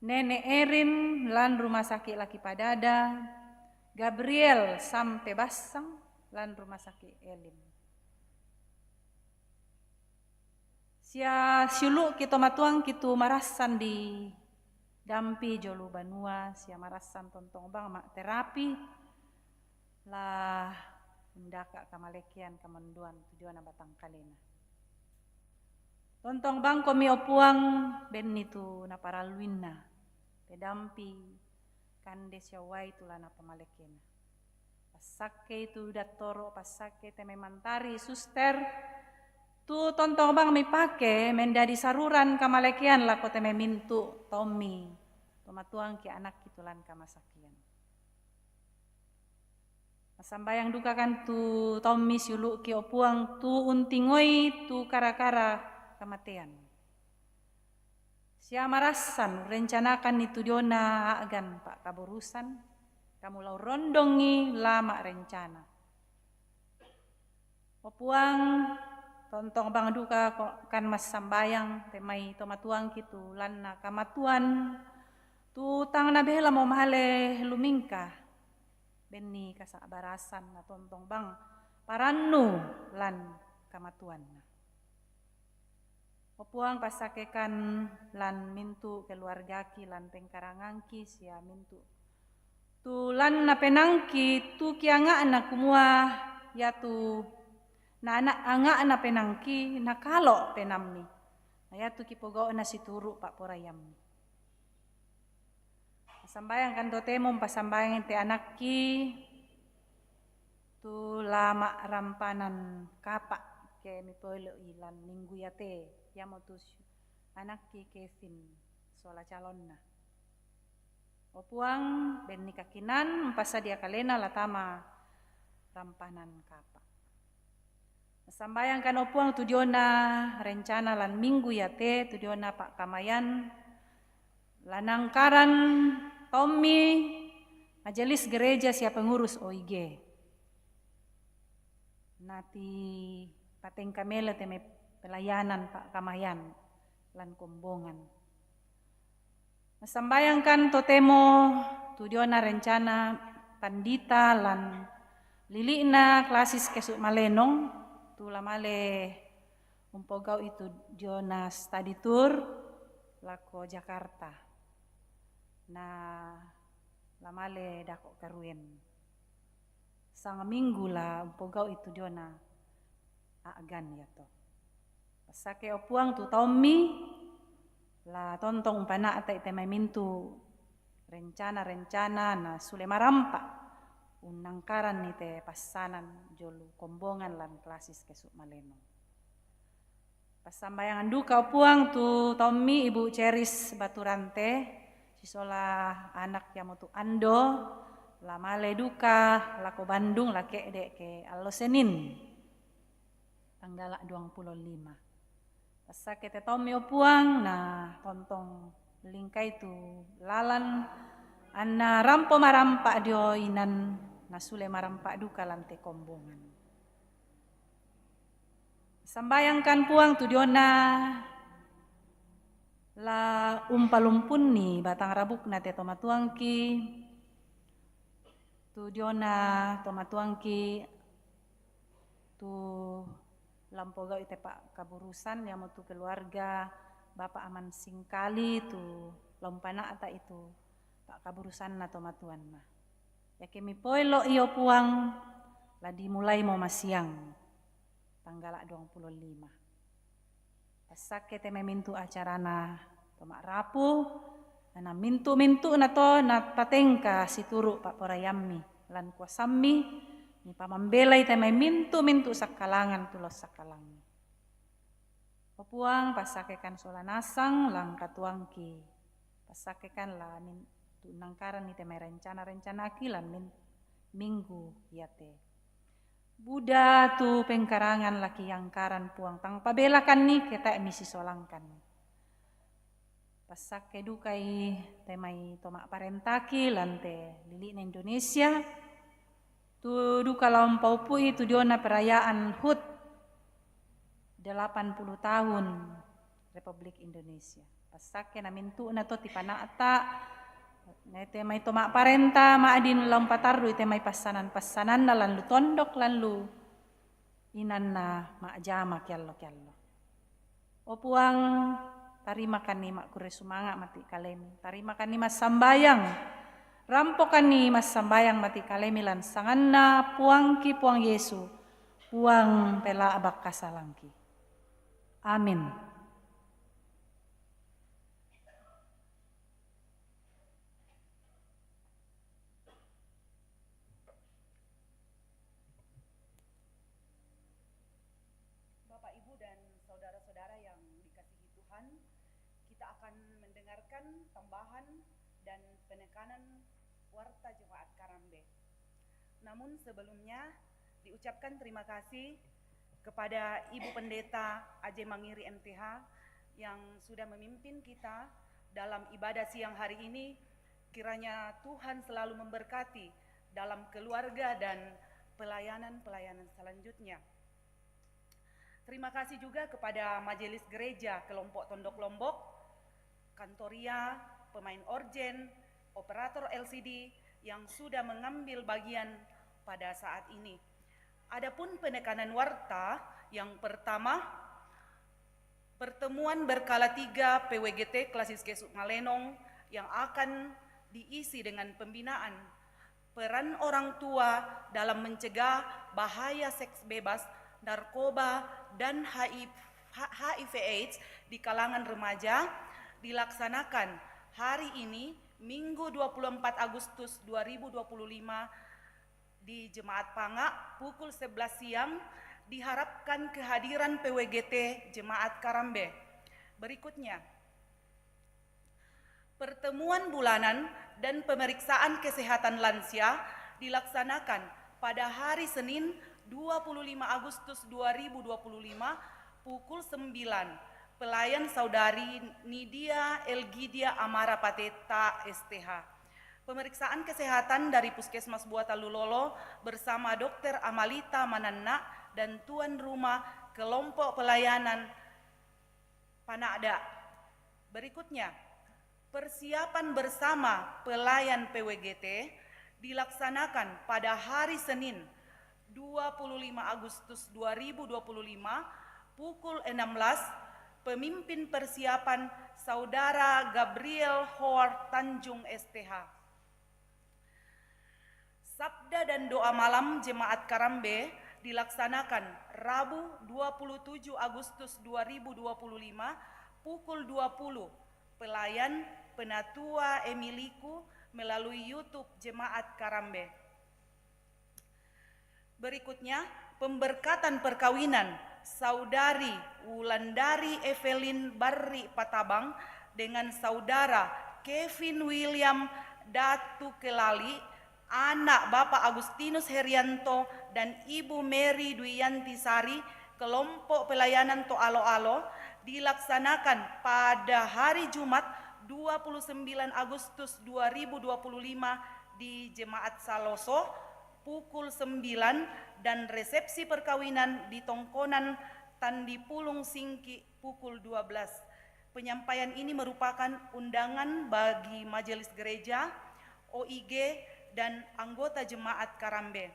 [SPEAKER 3] Nenek Erin lan rumah sakit Laki Padada, Gabriel sampai Basang lan rumah sakit Elim. Sia siulu kita matuang kitu marasan di dampi jolu banua, sia marasan tontong bang mak terapi lah mendaka kamalekian kamanduan tujuan batang kalena. Tontong bang komi opuang ben itu na paraluina pedampi kande syawai tulana pamalekena. Pasake itu datoro pasake teme mantari suster tu tontong bang mi pake mendadi saruran kamalekian lako teme mintu Tommy tomatuang ki anak kitulan kamasakian. Sambayang duka kan tu Tommy siulu ki opuang tu untingoi tu kara-kara kematian. Sia marasan rencanakan itu diona agan Pak kaburusan kamu lau rondongi lama rencana. Opuang tontong bang duka kan mas sambayang temai tomatuang kitu lanna kamatuan tu tang nabela mau mahale lumingka benni kasabarasan na tontong bang parannu lan kamatuan. Opuang pasakekan lan mintu keluargaki lan pengkarangangki sia mintu. Tu lan na penangki tu kianga na kumua ya tu na anak anga na penangki na kalo penamni. Na ya tu kipogo na situru Pak Porayam. Pasambayang kan totemo pasambayang te anakki tu lama rampanan kapak ke mipolo ilan minggu yate. Ya motus anak ki Kevin sola calonna. Opuang ben nikakinan mpasa dia kalena latama rampanan kapa. Sambayang kan opuang tudiona rencana lan minggu yate tudiona Pak Kamayan lanangkaran Tommy majelis gereja siapa pengurus OIG. Nati pateng kamela teme pelayanan Pak Kamayan lan kombongan. Sambayangkan totemo tudiona rencana pandita lan lilina klasis kesuk malenong tu lamale umpogau itu diona study tour lako Jakarta. Nah lamale dako karuen. Sang minggu lah umpogau itu diona agan ya to. Sake opuang tu Tommy la tontong pana ata temai mintu rencana na sule marampa unangkaran ni te pasanan jolu kombongan lan klasis kesuk maleno. Pasambayangan duka opuang tu Tommy Ibu Ceris Baturante sisola anak yang tu Ando la male duka lako Bandung la dek ke allo Senin tanggal 25. Pasake te Tommy opuang na tontong lingkai tu lalan anna rampo marampa dio inan nasule marampa duka lante kombongan. Sambayangkan puang tu diona la umpalumpun ni batang rabuk na te tomatuangki tu diona tomatuangki tu lampogau ite Pak kaburusan yang tu keluarga Bapak Aman Singkali tu lompana ata itu Pak kaburusan na tomatuan na. Ya kemi poilo iyo puang lah dimulai mau masiang tanggal 25. Pasake te memintu acarana tomak rapu na mintu-mintu na to na patengka situru Pak Porayammi lan kuasammi ni pamambelai te mintu-mintu sakalangan tulos sakalangan. Papuang pasakekan solanasang lang katuangki. Pasakekan lah nangkaran ni temai rencana-rencana akilan minggu yate. Buddha tu pengkarangan laki yangkaran puang tang pabelakan ni kita emisi solangkan. Pasake dukai temai tomak parentaki lante lili na Indonesia. Tu duka lampau pui tu diona perayaan HUT 80 tahun Republik Indonesia. Pasake na mintu na to tipanata na temai tomak parenta maadin lampataru temai pasanan-pasanan na lan lu tondok lan lu inan na maajama kyallo-kyallo. O puang tarimakan ni mak kure sumanga mati kalemi. Tarimakan ni mas sambayang. Rampokan ni mas sambayang mati kalemi lan sanganna puangki puang Yesu. Puang pela abak kasalangki. Amin.
[SPEAKER 1] Bapak, Ibu, dan saudara-saudara yang dikasihi Tuhan, kita akan mendengarkan tambahan dan penekanan Warta Jemaat Karambe. Namun sebelumnya diucapkan terima kasih kepada Ibu Pendeta Aje Mangiri MTH yang sudah memimpin kita dalam ibadah siang hari ini. Kiranya Tuhan selalu memberkati dalam keluarga dan pelayanan-pelayanan selanjutnya. Terima kasih juga kepada Majelis Gereja Kelompok Tondok Lombok, Kantoria, pemain orgen, operator LCD yang sudah mengambil bagian pada saat ini. Adapun penekanan warta yang pertama, pertemuan berkala 3 PWGT Klasis Gesuk Ngalenong yang akan diisi dengan pembinaan peran orang tua dalam mencegah bahaya seks bebas, narkoba, dan HIV/AIDS di kalangan remaja dilaksanakan hari ini Minggu 24 Agustus 2025 di Jemaat Pangak pukul 11 siang. Diharapkan kehadiran PWGT Jemaat Karambe. Berikutnya, pertemuan bulanan dan pemeriksaan kesehatan lansia dilaksanakan pada hari Senin 25 Agustus 2025 pukul 9. Pelayan Saudari Nidia Elgidia Amara Pateta STH. Pemeriksaan kesehatan dari Puskesmas Buatalulolo bersama Dr. Amalita Mananna dan tuan rumah kelompok pelayanan Panada. Berikutnya, persiapan bersama pelayan PWGT dilaksanakan pada hari Senin 25 Agustus 2025 pukul 16. Pemimpin persiapan Saudara Gabriel Howard Tanjung STH. Sabda dan doa malam Jemaat Karambe dilaksanakan Rabu 27 Agustus 2025 pukul 20. Pelayan Penatua Emiliku melalui YouTube Jemaat Karambe. Berikutnya, pemberkatan perkawinan Saudari Wulandari Evelyn Barri Patabang dengan Saudara Kevin William Datu Kelali, anak Bapak Agustinus Herianto dan Ibu Mary Duyanti Sari, kelompok pelayanan Toalo-Alo, dilaksanakan pada hari Jumat 29 Agustus 2025 di Jemaat Saloso pukul 9 dan resepsi perkawinan di Tongkonan Tandipulung Singki pukul 12. Penyampaian ini merupakan undangan bagi majelis gereja, OIG, dan anggota Jemaat Karambe.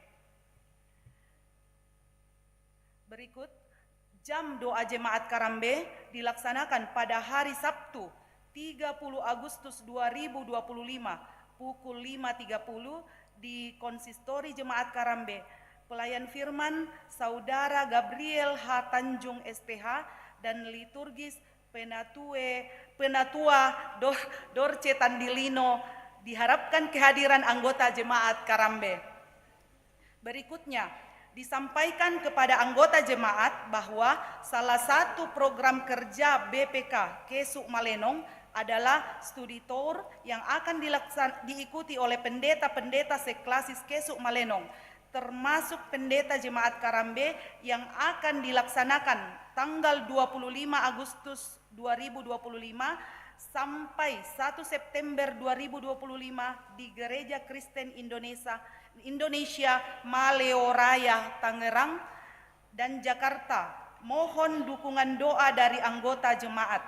[SPEAKER 1] Berikut, jam doa Jemaat Karambe dilaksanakan pada hari Sabtu 30 Agustus 2025
[SPEAKER 7] pukul 5.30 di Konsistori Jemaat Karambe. Pelayan firman Saudara Gabriel H. Tanjung SPH dan liturgis Penatua Dorce Tandilino. Diharapkan kehadiran anggota Jemaat Karambe. Berikutnya, disampaikan kepada anggota jemaat bahwa salah satu program kerja BPK Kesuk Malenong adalah studi tour yang akan diikuti oleh pendeta-pendeta seklasis Kesuk Malenong, termasuk pendeta Jemaat Karambe yang akan dilaksanakan tanggal 25 Agustus 2025 sampai 1 September 2025 di Gereja Kristen Indonesia Maleo Raya, Tangerang dan Jakarta. Mohon dukungan doa dari anggota jemaat.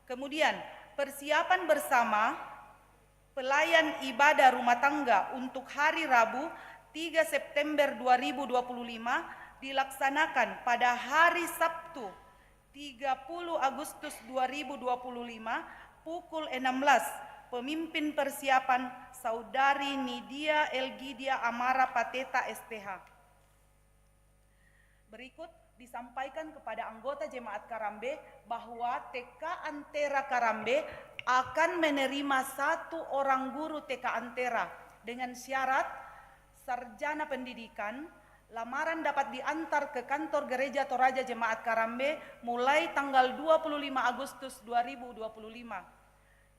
[SPEAKER 7] Kemudian persiapan bersama pelayan ibadah rumah tangga untuk hari Rabu 3 September 2025 dilaksanakan pada hari Sabtu 30 Agustus 2025 pukul 16. Pemimpin persiapan Saudari Nidia Elgidia Amara Pateta SPH. Berikut disampaikan kepada anggota Jemaat Karambe bahwa TK Antera Karambe akan menerima 1 orang guru TK Antera dengan syarat sarjana pendidikan. Lamaran dapat diantar ke kantor Gereja Toraja Jemaat Karambe mulai tanggal 25 Agustus 2025.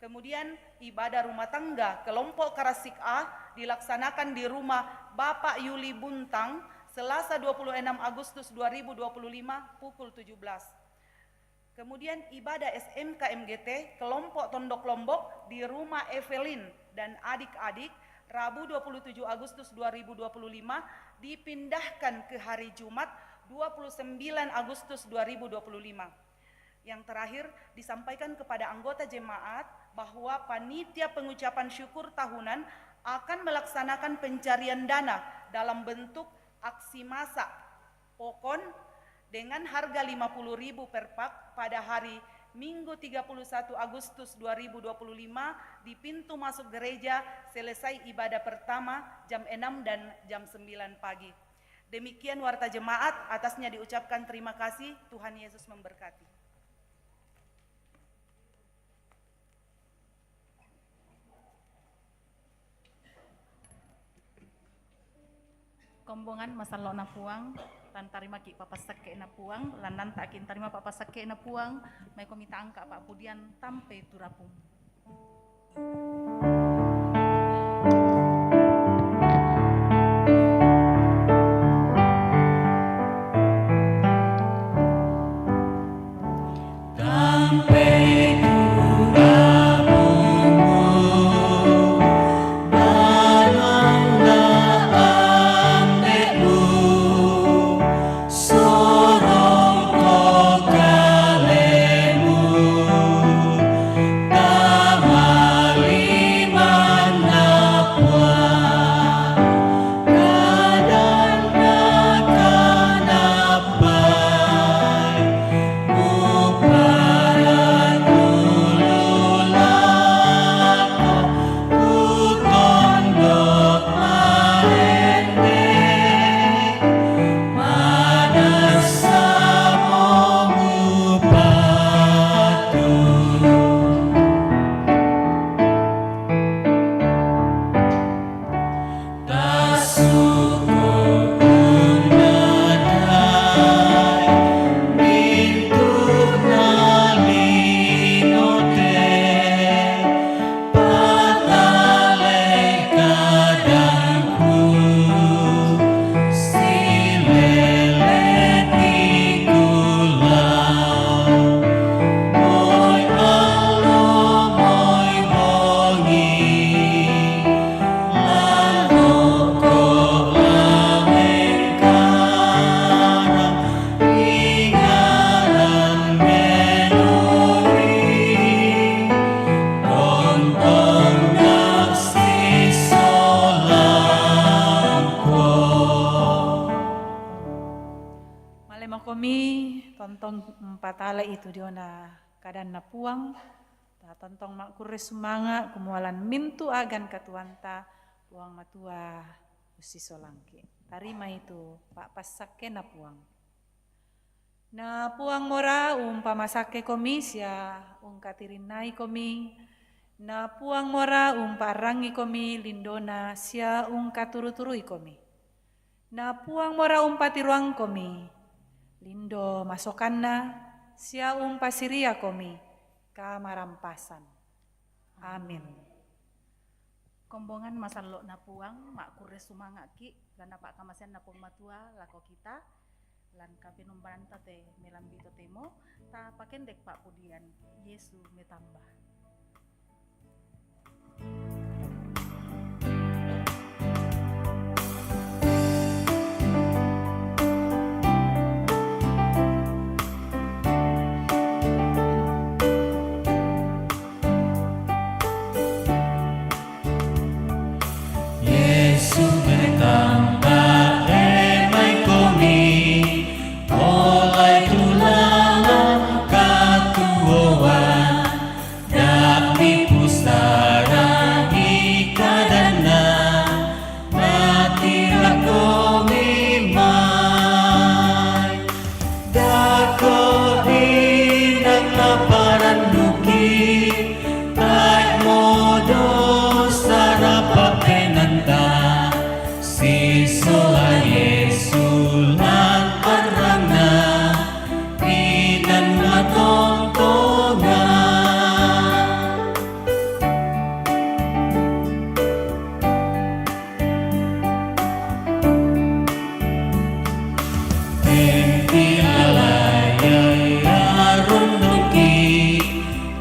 [SPEAKER 7] Kemudian ibadah rumah tangga kelompok Karasik A dilaksanakan di rumah Bapak Yuli Buntang Selasa 26 Agustus 2025 pukul 17. Kemudian ibadah SMK MGT kelompok Tondok Lombok di rumah Evelyn dan adik-adik Rabu 27 Agustus 2025 dipindahkan ke hari Jumat 29 Agustus 2025. Yang terakhir disampaikan kepada anggota jemaat bahwa panitia pengucapan syukur tahunan akan melaksanakan pencarian dana dalam bentuk aksi masak pokon dengan harga 50.000 per pak pada hari Minggu 31 Agustus 2025 di pintu masuk gereja selesai ibadah pertama jam 6 dan jam 9 pagi. Demikian warta jemaat, atasnya diucapkan terima kasih. Tuhan Yesus memberkati.
[SPEAKER 1] Kombongan masalah na puang tan tarima ki papasake na puang landan takin tarima papasake na puang may komita angka Pak Pudian tampe turapum.
[SPEAKER 3] Tontong patala itu dia na kadang na puang Ta tontong mak kure sumanga kumualan mintu agan katuanta puang matua usi solangke. Tarima itu Pak pasake na puang. Na puang mora pamasake komi sia katirinai komi. Na puang mora parangi komi lindona sia katuru-turui komi. Na puang mora patiruang komi. Lindo masokanna sia pasiria komi kamarampasan. Amin.
[SPEAKER 1] Kombongan masalo na puang mak kure sumanga ki lan pak kamasen na puang matua lako kita lan kapinumbanan te melambi to temo ta pakendek pak pudian Yesu metambah.
[SPEAKER 2] Yesu bertambah emai komi, oleh tulala katuoan, dami pusara ikadana, natira komi mai, dako inang laparan nuki, tai modo sarapa penanta, sisola Yesu lan arangna, inan matontongan. Tenti alaya ya runduki,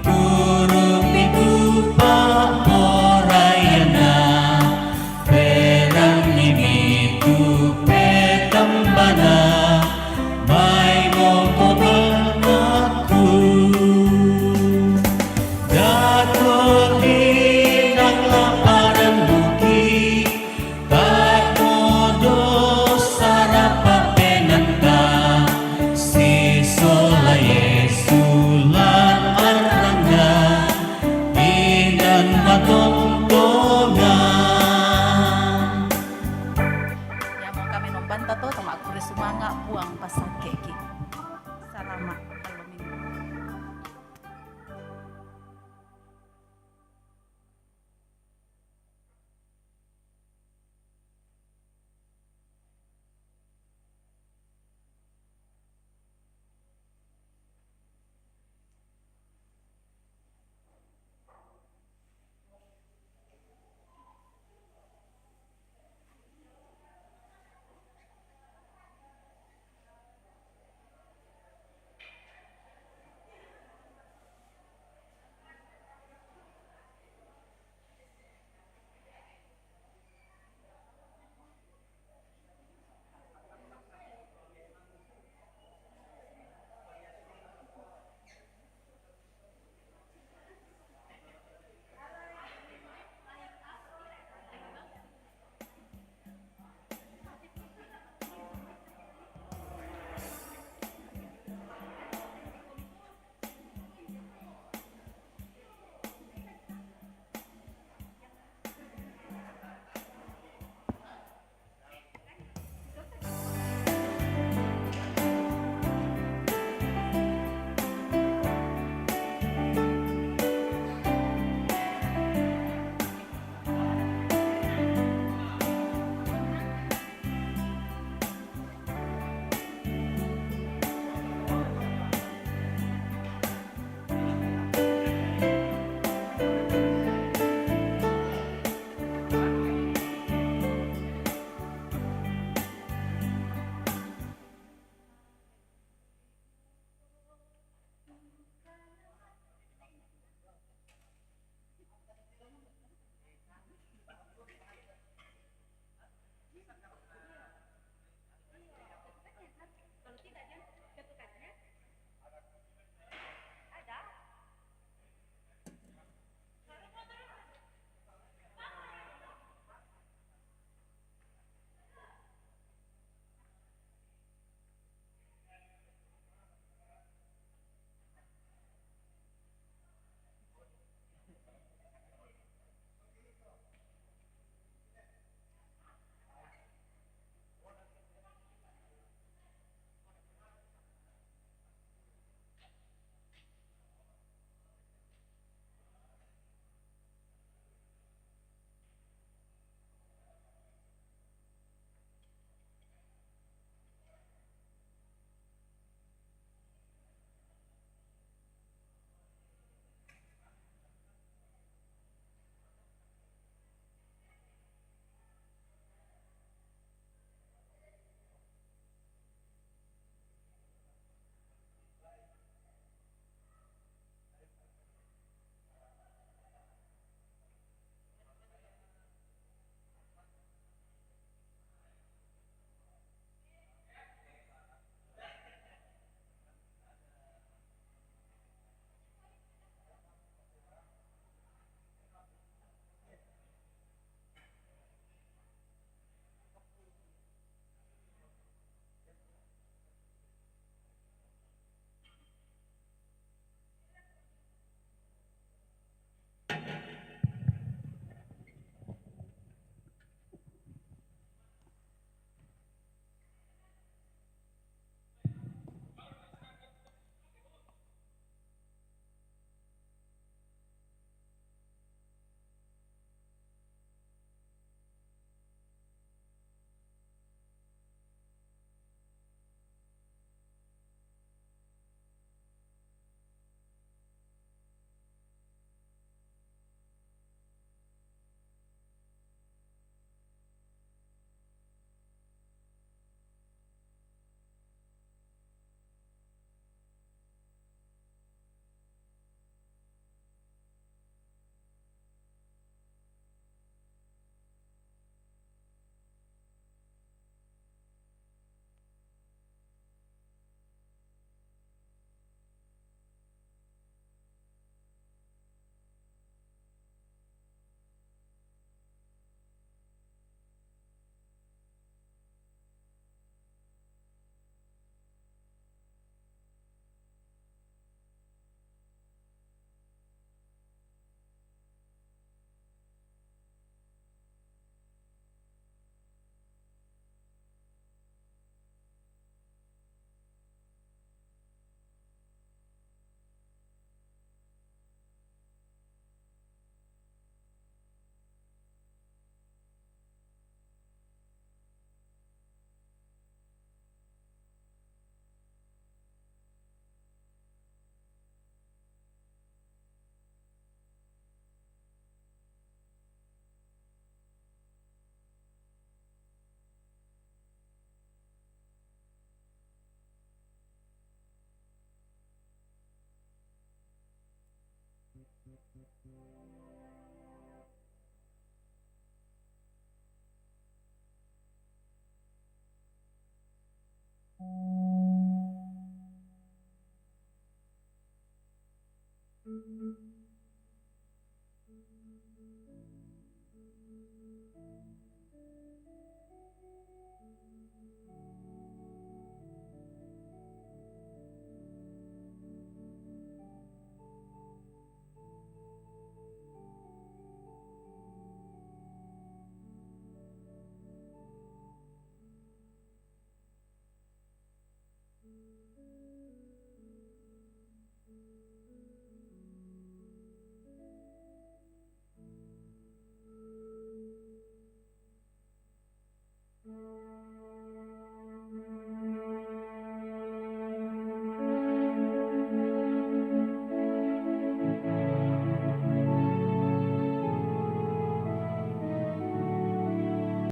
[SPEAKER 2] turu